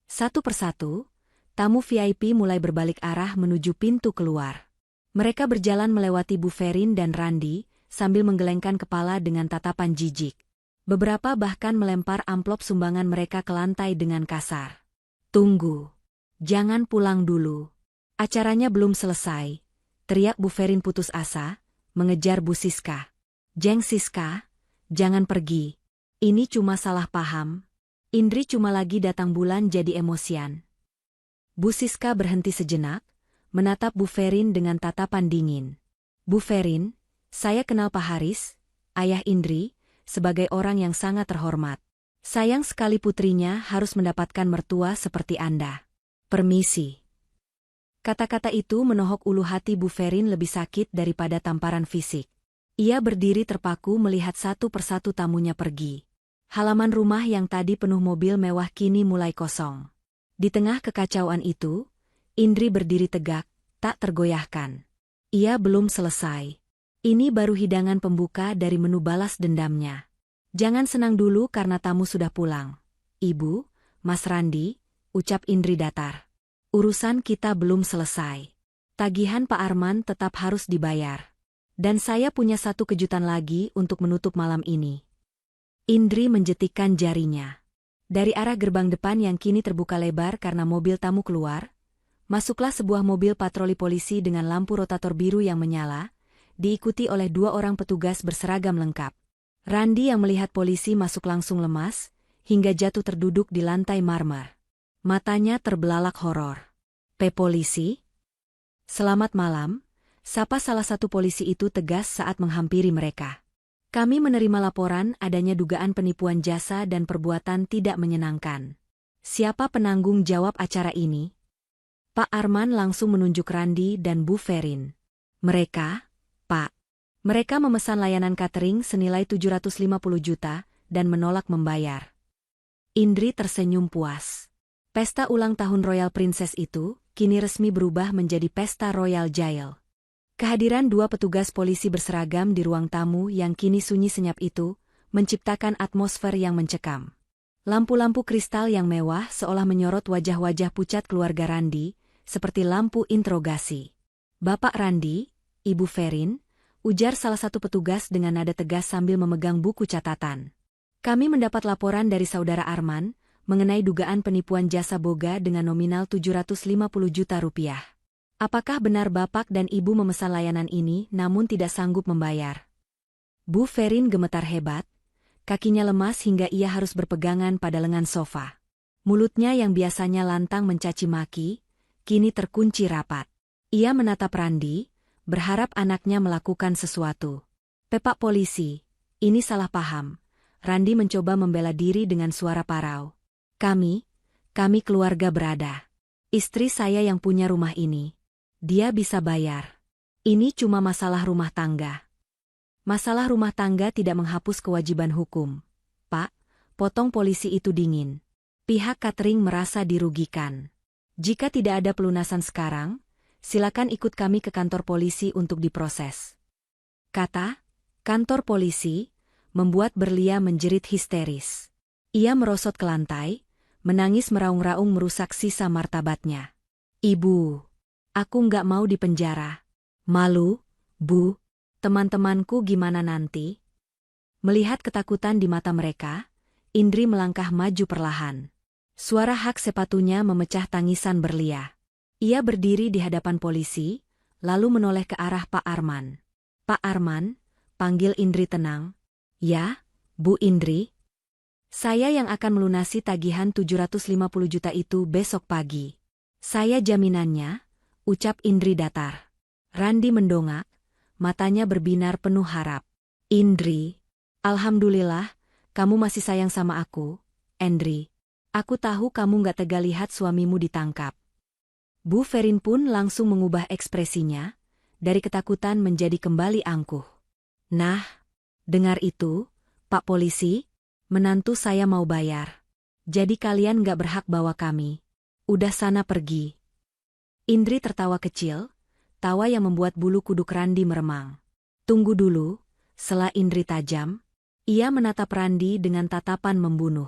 Satu persatu, tamu VIP mulai berbalik arah menuju pintu keluar. Mereka berjalan melewati Bu Ferin dan Randi, sambil menggelengkan kepala dengan tatapan jijik. Beberapa bahkan melempar amplop sumbangan mereka ke lantai dengan kasar. Tunggu. Jangan pulang dulu. Acaranya belum selesai, teriak Bu Ferin putus asa, mengejar Bu Siska. Jeng Siska, jangan pergi. Ini cuma salah paham. Indri cuma lagi datang bulan jadi emosian. Bu Siska berhenti sejenak, menatap Bu Ferin dengan tatapan dingin. Bu Ferin, saya kenal Pak Haris, ayah Indri, sebagai orang yang sangat terhormat. Sayang sekali putrinya harus mendapatkan mertua seperti Anda. Permisi. Kata-kata itu menohok ulu hati Bu Ferin lebih sakit daripada tamparan fisik. Ia berdiri terpaku melihat satu persatu tamunya pergi. Halaman rumah yang tadi penuh mobil mewah kini mulai kosong. Di tengah kekacauan itu, Indri berdiri tegak, tak tergoyahkan. Ia belum selesai. Ini baru hidangan pembuka dari menu balas dendamnya. Jangan senang dulu karena tamu sudah pulang. Ibu, Mas Randi, ucap Indri datar. Urusan kita belum selesai. Tagihan Pak Arman tetap harus dibayar. Dan saya punya satu kejutan lagi untuk menutup malam ini. Indri menjetikkan jarinya. Dari arah gerbang depan yang kini terbuka lebar karena mobil tamu keluar, masuklah sebuah mobil patroli polisi dengan lampu rotator biru yang menyala, diikuti oleh 2 orang petugas berseragam lengkap. Randi yang melihat polisi masuk langsung lemas, hingga jatuh terduduk di lantai marmer. Matanya terbelalak horor. Polisi? Selamat malam, sapa salah satu polisi itu tegas saat menghampiri mereka. Kami menerima laporan adanya dugaan penipuan jasa dan perbuatan tidak menyenangkan. Siapa penanggung jawab acara ini? Pak Arman langsung menunjuk Randi dan Bu Ferin. Mereka, Pak. Mereka memesan layanan catering senilai 750 juta dan menolak membayar. Indri tersenyum puas. Pesta ulang tahun Royal Princess itu kini resmi berubah menjadi Pesta Royal Jail. Kehadiran 2 petugas polisi berseragam di ruang tamu yang kini sunyi senyap itu, menciptakan atmosfer yang mencekam. Lampu-lampu kristal yang mewah seolah menyorot wajah-wajah pucat keluarga Randi, seperti lampu interogasi. Bapak Randi, Ibu Ferin, ujar salah satu petugas dengan nada tegas sambil memegang buku catatan. Kami mendapat laporan dari saudara Arman mengenai dugaan penipuan jasa boga dengan nominal 750 juta rupiah. Apakah benar Bapak dan Ibu memesan layanan ini namun tidak sanggup membayar? Bu Ferin gemetar hebat, kakinya lemas hingga ia harus berpegangan pada lengan sofa. Mulutnya yang biasanya lantang mencaci maki, kini terkunci rapat. Ia menatap Randi, berharap anaknya melakukan sesuatu. Pak polisi, ini salah paham. Randi mencoba membela diri dengan suara parau. Kami keluarga berada. Istri saya yang punya rumah ini. Dia bisa bayar. Ini cuma masalah rumah tangga. Masalah rumah tangga tidak menghapus kewajiban hukum. Pak, potong polisi itu dingin. Pihak catering merasa dirugikan. Jika tidak ada pelunasan sekarang, silakan ikut kami ke kantor polisi untuk diproses. Kata kantor polisi membuat Berlia menjerit histeris. Ia merosot ke lantai, menangis meraung-raung merusak sisa martabatnya. Ibu, aku nggak mau dipenjara. Malu, Bu. Teman-temanku gimana nanti? Melihat ketakutan di mata mereka, Indri melangkah maju perlahan. Suara hak sepatunya memecah tangisan Berlia. Ia berdiri di hadapan polisi, lalu menoleh ke arah Pak Arman. Pak Arman, panggil Indri tenang. Ya, Bu Indri. Saya yang akan melunasi tagihan 750 juta itu besok pagi. Saya jaminannya, ucap Indri datar. Randi mendongak, matanya berbinar penuh harap. Indri, alhamdulillah, kamu masih sayang sama aku, Indri. Aku tahu kamu gak tega lihat suamimu ditangkap. Bu Ferin pun langsung mengubah ekspresinya, dari ketakutan menjadi kembali angkuh. Nah, dengar itu, Pak Polisi, menantu saya mau bayar. Jadi kalian gak berhak bawa kami. Udah sana pergi. Indri tertawa kecil, tawa yang membuat bulu kuduk Randi meremang. Tunggu dulu, sela Indri tajam. Ia menatap Randi dengan tatapan membunuh.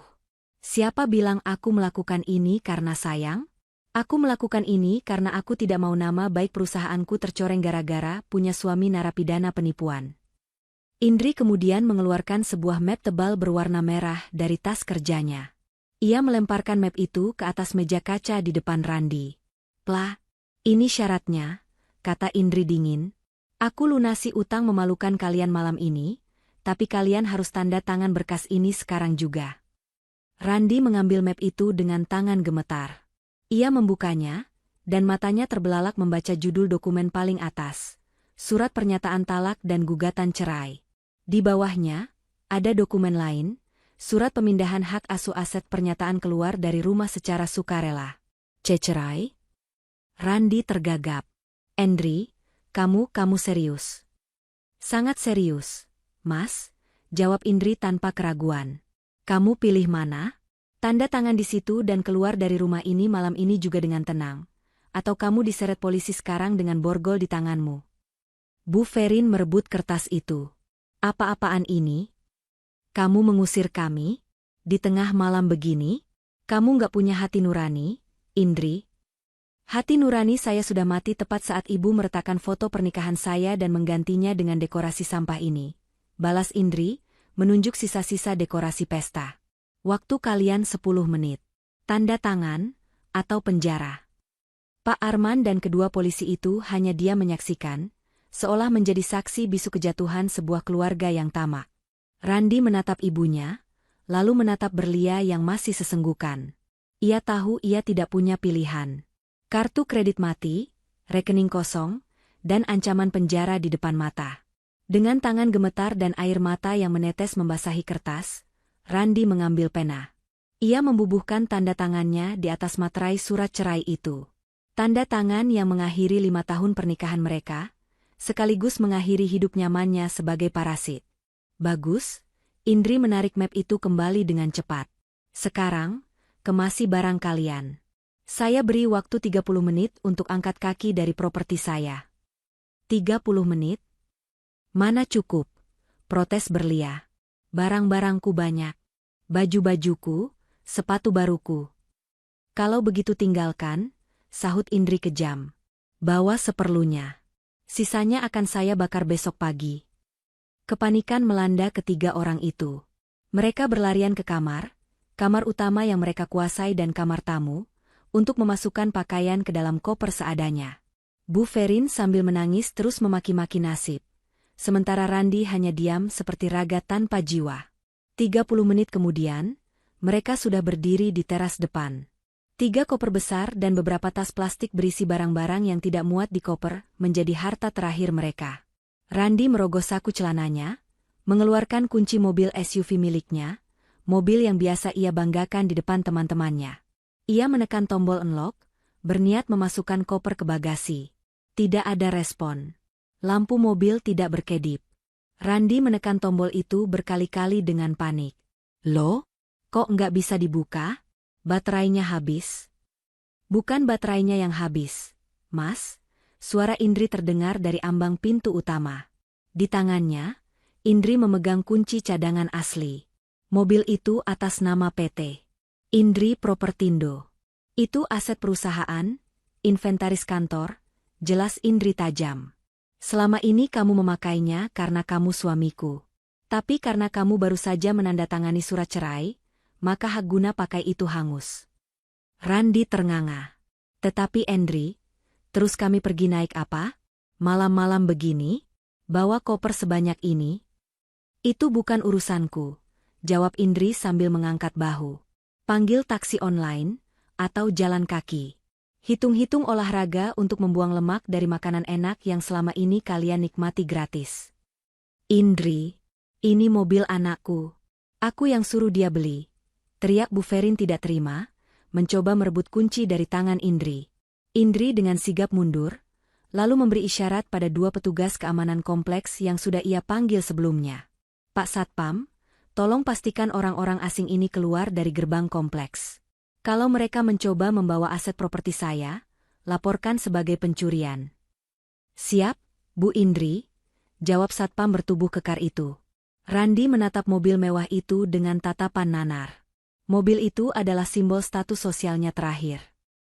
Siapa bilang aku melakukan ini karena sayang? Aku melakukan ini karena aku tidak mau nama baik perusahaanku tercoreng gara-gara punya suami narapidana penipuan. Indri kemudian mengeluarkan sebuah map tebal berwarna merah dari tas kerjanya. Ia melemparkan map itu ke atas meja kaca di depan Randi. Plah, ini syaratnya, kata Indri dingin. Aku lunasi utang memalukan kalian malam ini, tapi kalian harus tanda tangan berkas ini sekarang juga. Randi mengambil map itu dengan tangan gemetar. Ia membukanya, dan matanya terbelalak membaca judul dokumen paling atas, surat pernyataan talak dan gugatan cerai. Di bawahnya, ada dokumen lain, surat pemindahan hak asuh aset pernyataan keluar dari rumah secara sukarela. Cerai? Randi tergagap. Indri, kamu serius? Sangat serius, Mas, jawab Indri tanpa keraguan. Kamu pilih mana? Tanda tangan di situ dan keluar dari rumah ini malam ini juga dengan tenang. Atau kamu diseret polisi sekarang dengan borgol di tanganmu. Bu Ferin merebut kertas itu. Apa-apaan ini? Kamu mengusir kami? Di tengah malam begini? Kamu nggak punya hati nurani, Indri? Hati nurani saya sudah mati tepat saat ibu meletakkan foto pernikahan saya dan menggantinya dengan dekorasi sampah ini. Balas Indri, menunjuk sisa-sisa dekorasi pesta. Waktu kalian 10 menit. Tanda tangan, atau penjara. Pak Arman dan kedua polisi itu hanya diam menyaksikan, seolah menjadi saksi bisu kejatuhan sebuah keluarga yang tamak. Randi menatap ibunya, lalu menatap Berlia yang masih sesenggukan. Ia tahu ia tidak punya pilihan. Kartu kredit mati, rekening kosong, dan ancaman penjara di depan mata. Dengan tangan gemetar dan air mata yang menetes membasahi kertas, Randi mengambil pena. Ia membubuhkan tanda tangannya di atas materai surat cerai itu. Tanda tangan yang mengakhiri 5 tahun pernikahan mereka, sekaligus mengakhiri hidup nyamannya sebagai parasit. Bagus, Indri menarik map itu kembali dengan cepat. Sekarang, kemasi barang kalian. Saya beri waktu 30 menit untuk angkat kaki dari properti saya. 30 menit? Mana cukup? Protes Berlia. Barang-barangku banyak. Baju-bajuku, sepatu baruku. Kalau begitu tinggalkan, sahut Indri kejam. Bawa seperlunya. Sisanya akan saya bakar besok pagi. Kepanikan melanda ketiga orang itu. Mereka berlarian ke kamar utama yang mereka kuasai dan kamar tamu, untuk memasukkan pakaian ke dalam koper seadanya. Bu Ferin sambil menangis terus memaki-maki nasib. Sementara Randi hanya diam seperti raga tanpa jiwa. 30 menit kemudian, mereka sudah berdiri di teras depan. 3 koper besar dan beberapa tas plastik berisi barang-barang yang tidak muat di koper menjadi harta terakhir mereka. Randi merogoh saku celananya, mengeluarkan kunci mobil SUV miliknya, mobil yang biasa ia banggakan di depan teman-temannya. Ia menekan tombol unlock, berniat memasukkan koper ke bagasi. Tidak ada respon. Lampu mobil tidak berkedip. Randi menekan tombol itu berkali-kali dengan panik. Loh? Kok nggak bisa dibuka? Baterainya habis. Bukan baterainya yang habis, Mas. Suara Indri terdengar dari ambang pintu utama. Di tangannya, Indri memegang kunci cadangan asli. Mobil itu atas nama PT Indri Propertindo. Itu aset perusahaan, inventaris kantor, jelas Indri tajam. Selama ini kamu memakainya karena kamu suamiku. Tapi karena kamu baru saja menandatangani surat cerai, maka hak guna pakai itu hangus. Randi ternganga. Tetapi Indri, terus kami pergi naik apa? Malam-malam begini? Bawa koper sebanyak ini? Itu bukan urusanku, jawab Indri sambil mengangkat bahu. Panggil taksi online, atau jalan kaki. Hitung-hitung olahraga untuk membuang lemak dari makanan enak yang selama ini kalian nikmati gratis. Indri, ini mobil anakku. Aku yang suruh dia beli. Teriak Bu Ferin tidak terima, mencoba merebut kunci dari tangan Indri. Indri dengan sigap mundur, lalu memberi isyarat pada 2 petugas keamanan kompleks yang sudah ia panggil sebelumnya. Pak Satpam, tolong pastikan orang-orang asing ini keluar dari gerbang kompleks. Kalau mereka mencoba membawa aset properti saya, laporkan sebagai pencurian. Siap, Bu Indri, jawab Satpam bertubuh kekar itu. Randi menatap mobil mewah itu dengan tatapan nanar. Mobil itu adalah simbol status sosialnya terakhir.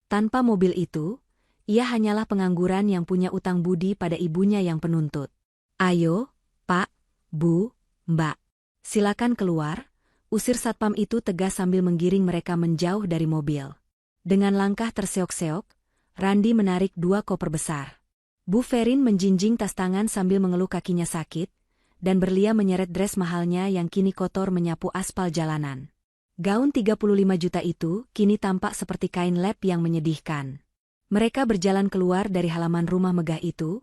Tanpa mobil itu, ia hanyalah pengangguran yang punya utang budi pada ibunya yang penuntut. Ayo, Pak, Bu, Mbak. Silakan keluar, usir Satpam itu tegas sambil menggiring mereka menjauh dari mobil. Dengan langkah terseok-seok, Randi menarik 2 koper besar. Bu Ferin menjinjing tas tangan sambil mengeluh kakinya sakit, dan berlia menyeret dres mahalnya yang kini kotor menyapu aspal jalanan. Gaun 35 juta itu kini tampak seperti kain lap yang menyedihkan. Mereka berjalan keluar dari halaman rumah megah itu,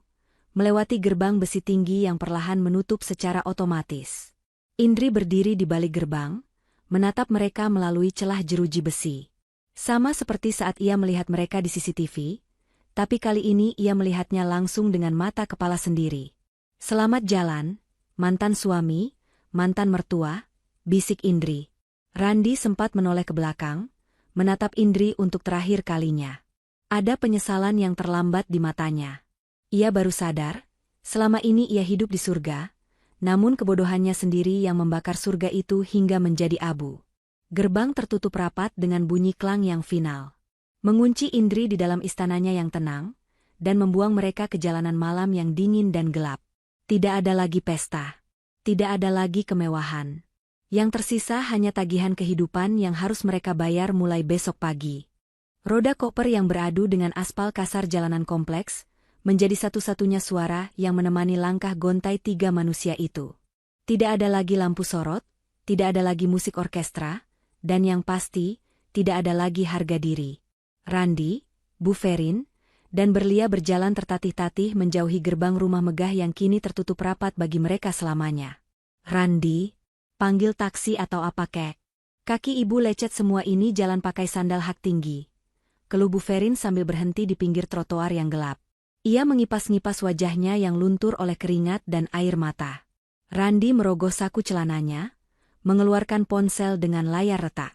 melewati gerbang besi tinggi yang perlahan menutup secara otomatis. Indri berdiri di balik gerbang, menatap mereka melalui celah jeruji besi. Sama seperti saat ia melihat mereka di CCTV, tapi kali ini ia melihatnya langsung dengan mata kepala sendiri. Selamat jalan, mantan suami, mantan mertua, bisik Indri. Randi sempat menoleh ke belakang, menatap Indri untuk terakhir kalinya. Ada penyesalan yang terlambat di matanya. Ia baru sadar, selama ini ia hidup di surga, namun kebodohannya sendiri yang membakar surga itu hingga menjadi abu. Gerbang tertutup rapat dengan bunyi klang yang final. Mengunci Indri di dalam istananya yang tenang, dan membuang mereka ke jalanan malam yang dingin dan gelap. Tidak ada lagi pesta. Tidak ada lagi kemewahan. Yang tersisa hanya tagihan kehidupan yang harus mereka bayar mulai besok pagi. Roda koper yang beradu dengan aspal kasar jalanan kompleks, menjadi satu-satunya suara yang menemani langkah gontai 3 manusia itu. Tidak ada lagi lampu sorot, tidak ada lagi musik orkestra, dan yang pasti, tidak ada lagi harga diri. Randi, Bu Ferin, dan Berlia berjalan tertatih-tatih menjauhi gerbang rumah megah yang kini tertutup rapat bagi mereka selamanya. Randi, panggil taksi atau apa kek? Kaki ibu lecet semua ini jalan pakai sandal hak tinggi. Keluh Bu Ferin sambil berhenti di pinggir trotoar yang gelap. Ia mengipas-ngipas wajahnya yang luntur oleh keringat dan air mata. Randi merogoh saku celananya, mengeluarkan ponsel dengan layar retak.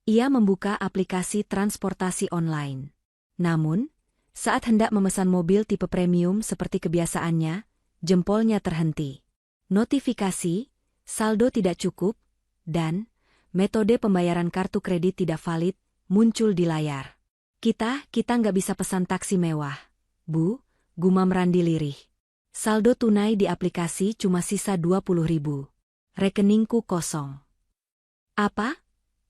Ia membuka aplikasi transportasi online. Namun, saat hendak memesan mobil tipe premium seperti kebiasaannya, jempolnya terhenti. Notifikasi, saldo tidak cukup, dan metode pembayaran kartu kredit tidak valid muncul di layar. Kita nggak bisa pesan taksi mewah, Bu, gumam Randi lirih. Saldo tunai di aplikasi cuma sisa 20.000. Rekeningku kosong. Apa?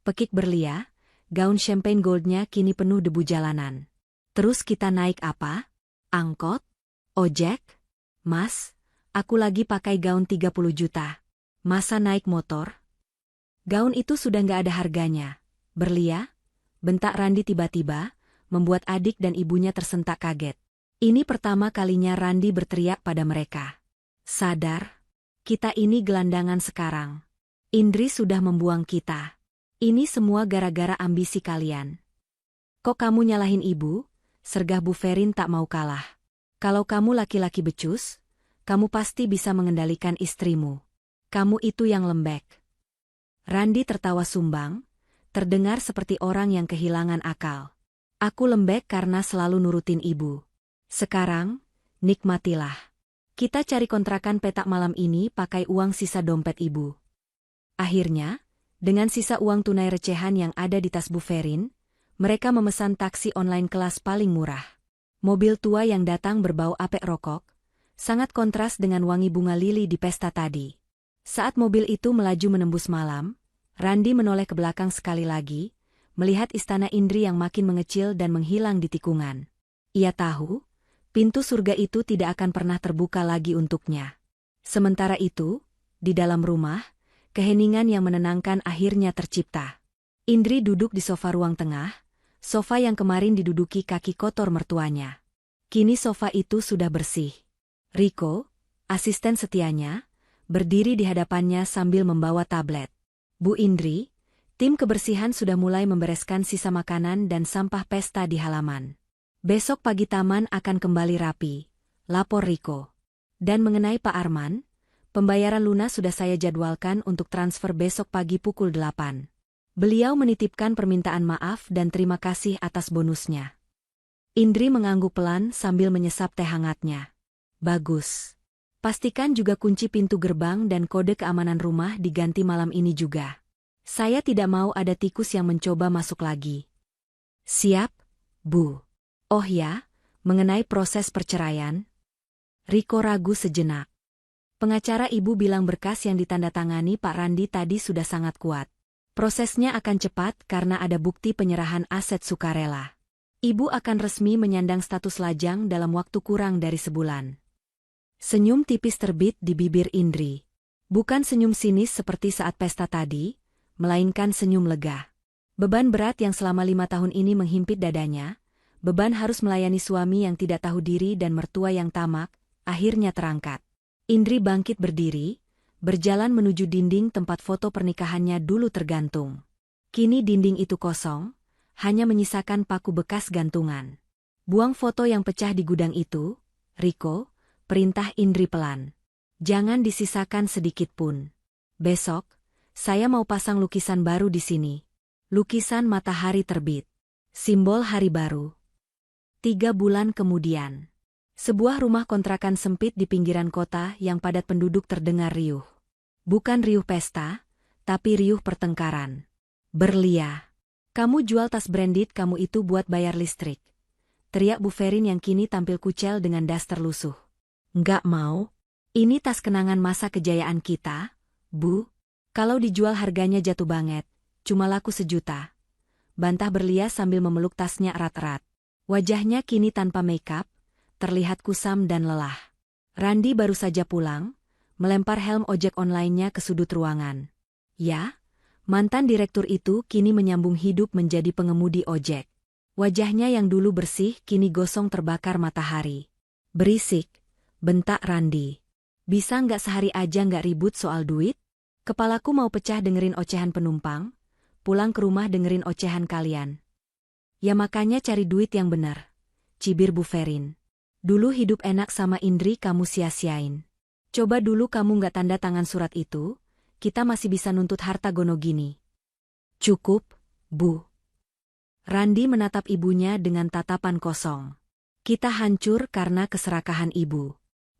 Pekik Berlia, gaun champagne goldnya kini penuh debu jalanan. Terus kita naik apa? Angkot? Ojek? Mas, aku lagi pakai gaun 30 juta. Masa naik motor? Gaun itu sudah nggak ada harganya. Berlia? Bentak Randi tiba-tiba, membuat adik dan ibunya tersentak kaget. Ini pertama kalinya Randi berteriak pada mereka. Sadar? Kita ini gelandangan sekarang. Indri sudah membuang kita. Ini semua gara-gara ambisi kalian. Kok kamu nyalahin ibu? Sergah Bu Ferin tak mau kalah. Kalau kamu laki-laki becus, kamu pasti bisa mengendalikan istrimu. Kamu itu yang lembek. Randi tertawa sumbang, terdengar seperti orang yang kehilangan akal. Aku lembek karena selalu nurutin ibu. Sekarang, nikmatilah. Kita cari kontrakan petak malam ini pakai uang sisa dompet ibu. Akhirnya, dengan sisa uang tunai recehan yang ada di tas Bu Ferin, mereka memesan taksi online kelas paling murah. Mobil tua yang datang berbau apek rokok, sangat kontras dengan wangi bunga lili di pesta tadi. Saat mobil itu melaju menembus malam, Randi menoleh ke belakang sekali lagi, melihat istana Indri yang makin mengecil dan menghilang di tikungan. Ia tahu, pintu surga itu tidak akan pernah terbuka lagi untuknya. Sementara itu, di dalam rumah, keheningan yang menenangkan akhirnya tercipta. Indri duduk di sofa ruang tengah, sofa yang kemarin diduduki kaki kotor mertuanya. Kini sofa itu sudah bersih. Riko, asisten setianya, berdiri di hadapannya sambil membawa tablet. Bu Indri, tim kebersihan sudah mulai membereskan sisa makanan dan sampah pesta di halaman. Besok pagi taman akan kembali rapi, lapor Riko. Dan mengenai Pak Arman, pembayaran lunas sudah saya jadwalkan untuk transfer besok pagi pukul 8. Beliau menitipkan permintaan maaf dan terima kasih atas bonusnya. Indri mengangguk pelan sambil menyesap teh hangatnya. Bagus. Pastikan juga kunci pintu gerbang dan kode keamanan rumah diganti malam ini juga. Saya tidak mau ada tikus yang mencoba masuk lagi. Siap, Bu. Oh ya, mengenai proses perceraian? Riko ragu sejenak. Pengacara ibu bilang berkas yang ditandatangani Pak Randi tadi sudah sangat kuat. Prosesnya akan cepat karena ada bukti penyerahan aset sukarela. Ibu akan resmi menyandang status lajang dalam waktu kurang dari sebulan. Senyum tipis terbit di bibir Indri. Bukan senyum sinis seperti saat pesta tadi, melainkan senyum lega. Beban berat yang selama 5 tahun ini menghimpit dadanya, beban harus melayani suami yang tidak tahu diri dan mertua yang tamak, akhirnya terangkat. Indri bangkit berdiri, berjalan menuju dinding tempat foto pernikahannya dulu tergantung. Kini dinding itu kosong, hanya menyisakan paku bekas gantungan. Buang foto yang pecah di gudang itu, Riko, perintah Indri pelan. Jangan disisakan sedikit pun. Besok, saya mau pasang lukisan baru di sini. Lukisan matahari terbit. Simbol hari baru. 3 bulan kemudian. Sebuah rumah kontrakan sempit di pinggiran kota yang padat penduduk terdengar riuh. Bukan riuh pesta, tapi riuh pertengkaran. Berlia. Kamu jual tas branded kamu itu buat bayar listrik. Teriak Bu Ferin yang kini tampil kucel dengan das terlusuh. Nggak mau. Ini tas kenangan masa kejayaan kita, Bu. Kalau dijual harganya jatuh banget, cuma laku 1 juta. Bantah Berlia sambil memeluk tasnya erat-erat. Wajahnya kini tanpa makeup, terlihat kusam dan lelah. Randi baru saja pulang, melempar helm ojek online-nya ke sudut ruangan. Ya, mantan direktur itu kini menyambung hidup menjadi pengemudi ojek. Wajahnya yang dulu bersih kini gosong terbakar matahari. Berisik, bentak Randi. Bisa nggak sehari aja nggak ribut soal duit? Kepalaku mau pecah dengerin ocehan penumpang, pulang ke rumah dengerin ocehan kalian. Ya makanya cari duit yang benar. Cibir Bu Ferin. Dulu hidup enak sama Indri kamu sia-siain. Coba dulu kamu nggak tanda tangan surat itu, kita masih bisa nuntut harta gono gini. Cukup, Bu. Randi menatap ibunya dengan tatapan kosong. Kita hancur karena keserakahan ibu.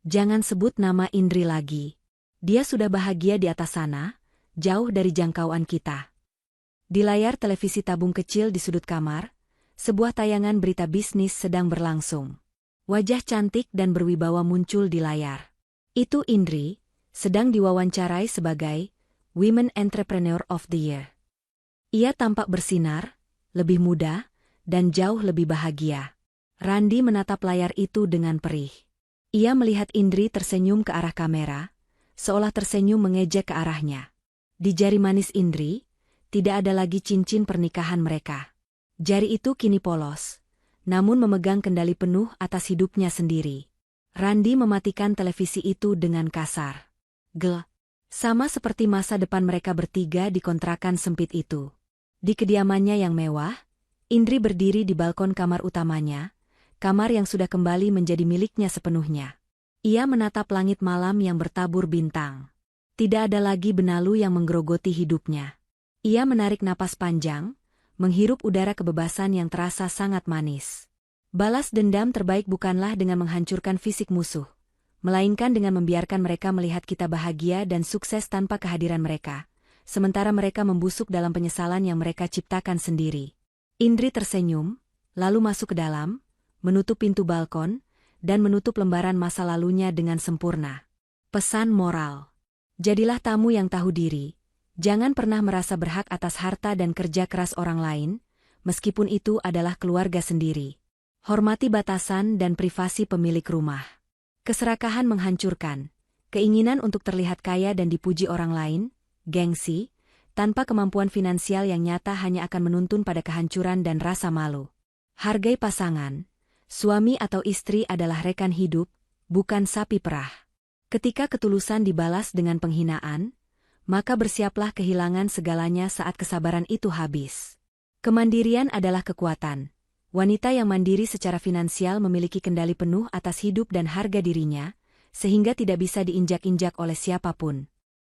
Jangan sebut nama Indri lagi. Dia sudah bahagia di atas sana, jauh dari jangkauan kita. Di layar televisi tabung kecil di sudut kamar, sebuah tayangan berita bisnis sedang berlangsung. Wajah cantik dan berwibawa muncul di layar. Itu Indri, sedang diwawancarai sebagai Women Entrepreneur of the Year. Ia tampak bersinar, lebih muda, dan jauh lebih bahagia. Randi menatap layar itu dengan perih. Ia melihat Indri tersenyum ke arah kamera, seolah tersenyum mengejek ke arahnya. Di jari manis Indri, tidak ada lagi cincin pernikahan mereka. Jari itu kini polos, namun memegang kendali penuh atas hidupnya sendiri. Randi mematikan televisi itu dengan kasar. Gel. Sama seperti masa depan mereka bertiga di kontrakan sempit itu. Di kediamannya yang mewah, Indri berdiri di balkon kamar utamanya, kamar yang sudah kembali menjadi miliknya sepenuhnya. Ia menatap langit malam yang bertabur bintang. Tidak ada lagi benalu yang menggerogoti hidupnya. Ia menarik napas panjang, menghirup udara kebebasan yang terasa sangat manis. Balas dendam terbaik bukanlah dengan menghancurkan fisik musuh, melainkan dengan membiarkan mereka melihat kita bahagia dan sukses tanpa kehadiran mereka, sementara mereka membusuk dalam penyesalan yang mereka ciptakan sendiri. Indri tersenyum, lalu masuk ke dalam, menutup pintu balkon, dan menutup lembaran masa lalunya dengan sempurna. Pesan moral. Jadilah tamu yang tahu diri, jangan pernah merasa berhak atas harta dan kerja keras orang lain, meskipun itu adalah keluarga sendiri. Hormati batasan dan privasi pemilik rumah. Keserakahan menghancurkan, keinginan untuk terlihat kaya dan dipuji orang lain, gengsi, tanpa kemampuan finansial yang nyata hanya akan menuntun pada kehancuran dan rasa malu. Hargai pasangan, suami atau istri adalah rekan hidup, bukan sapi perah. Ketika ketulusan dibalas dengan penghinaan, maka bersiaplah kehilangan segalanya saat kesabaran itu habis. Kemandirian adalah kekuatan. Wanita yang mandiri secara finansial memiliki kendali penuh atas hidup dan harga dirinya, sehingga tidak bisa diinjak-injak oleh siapapun.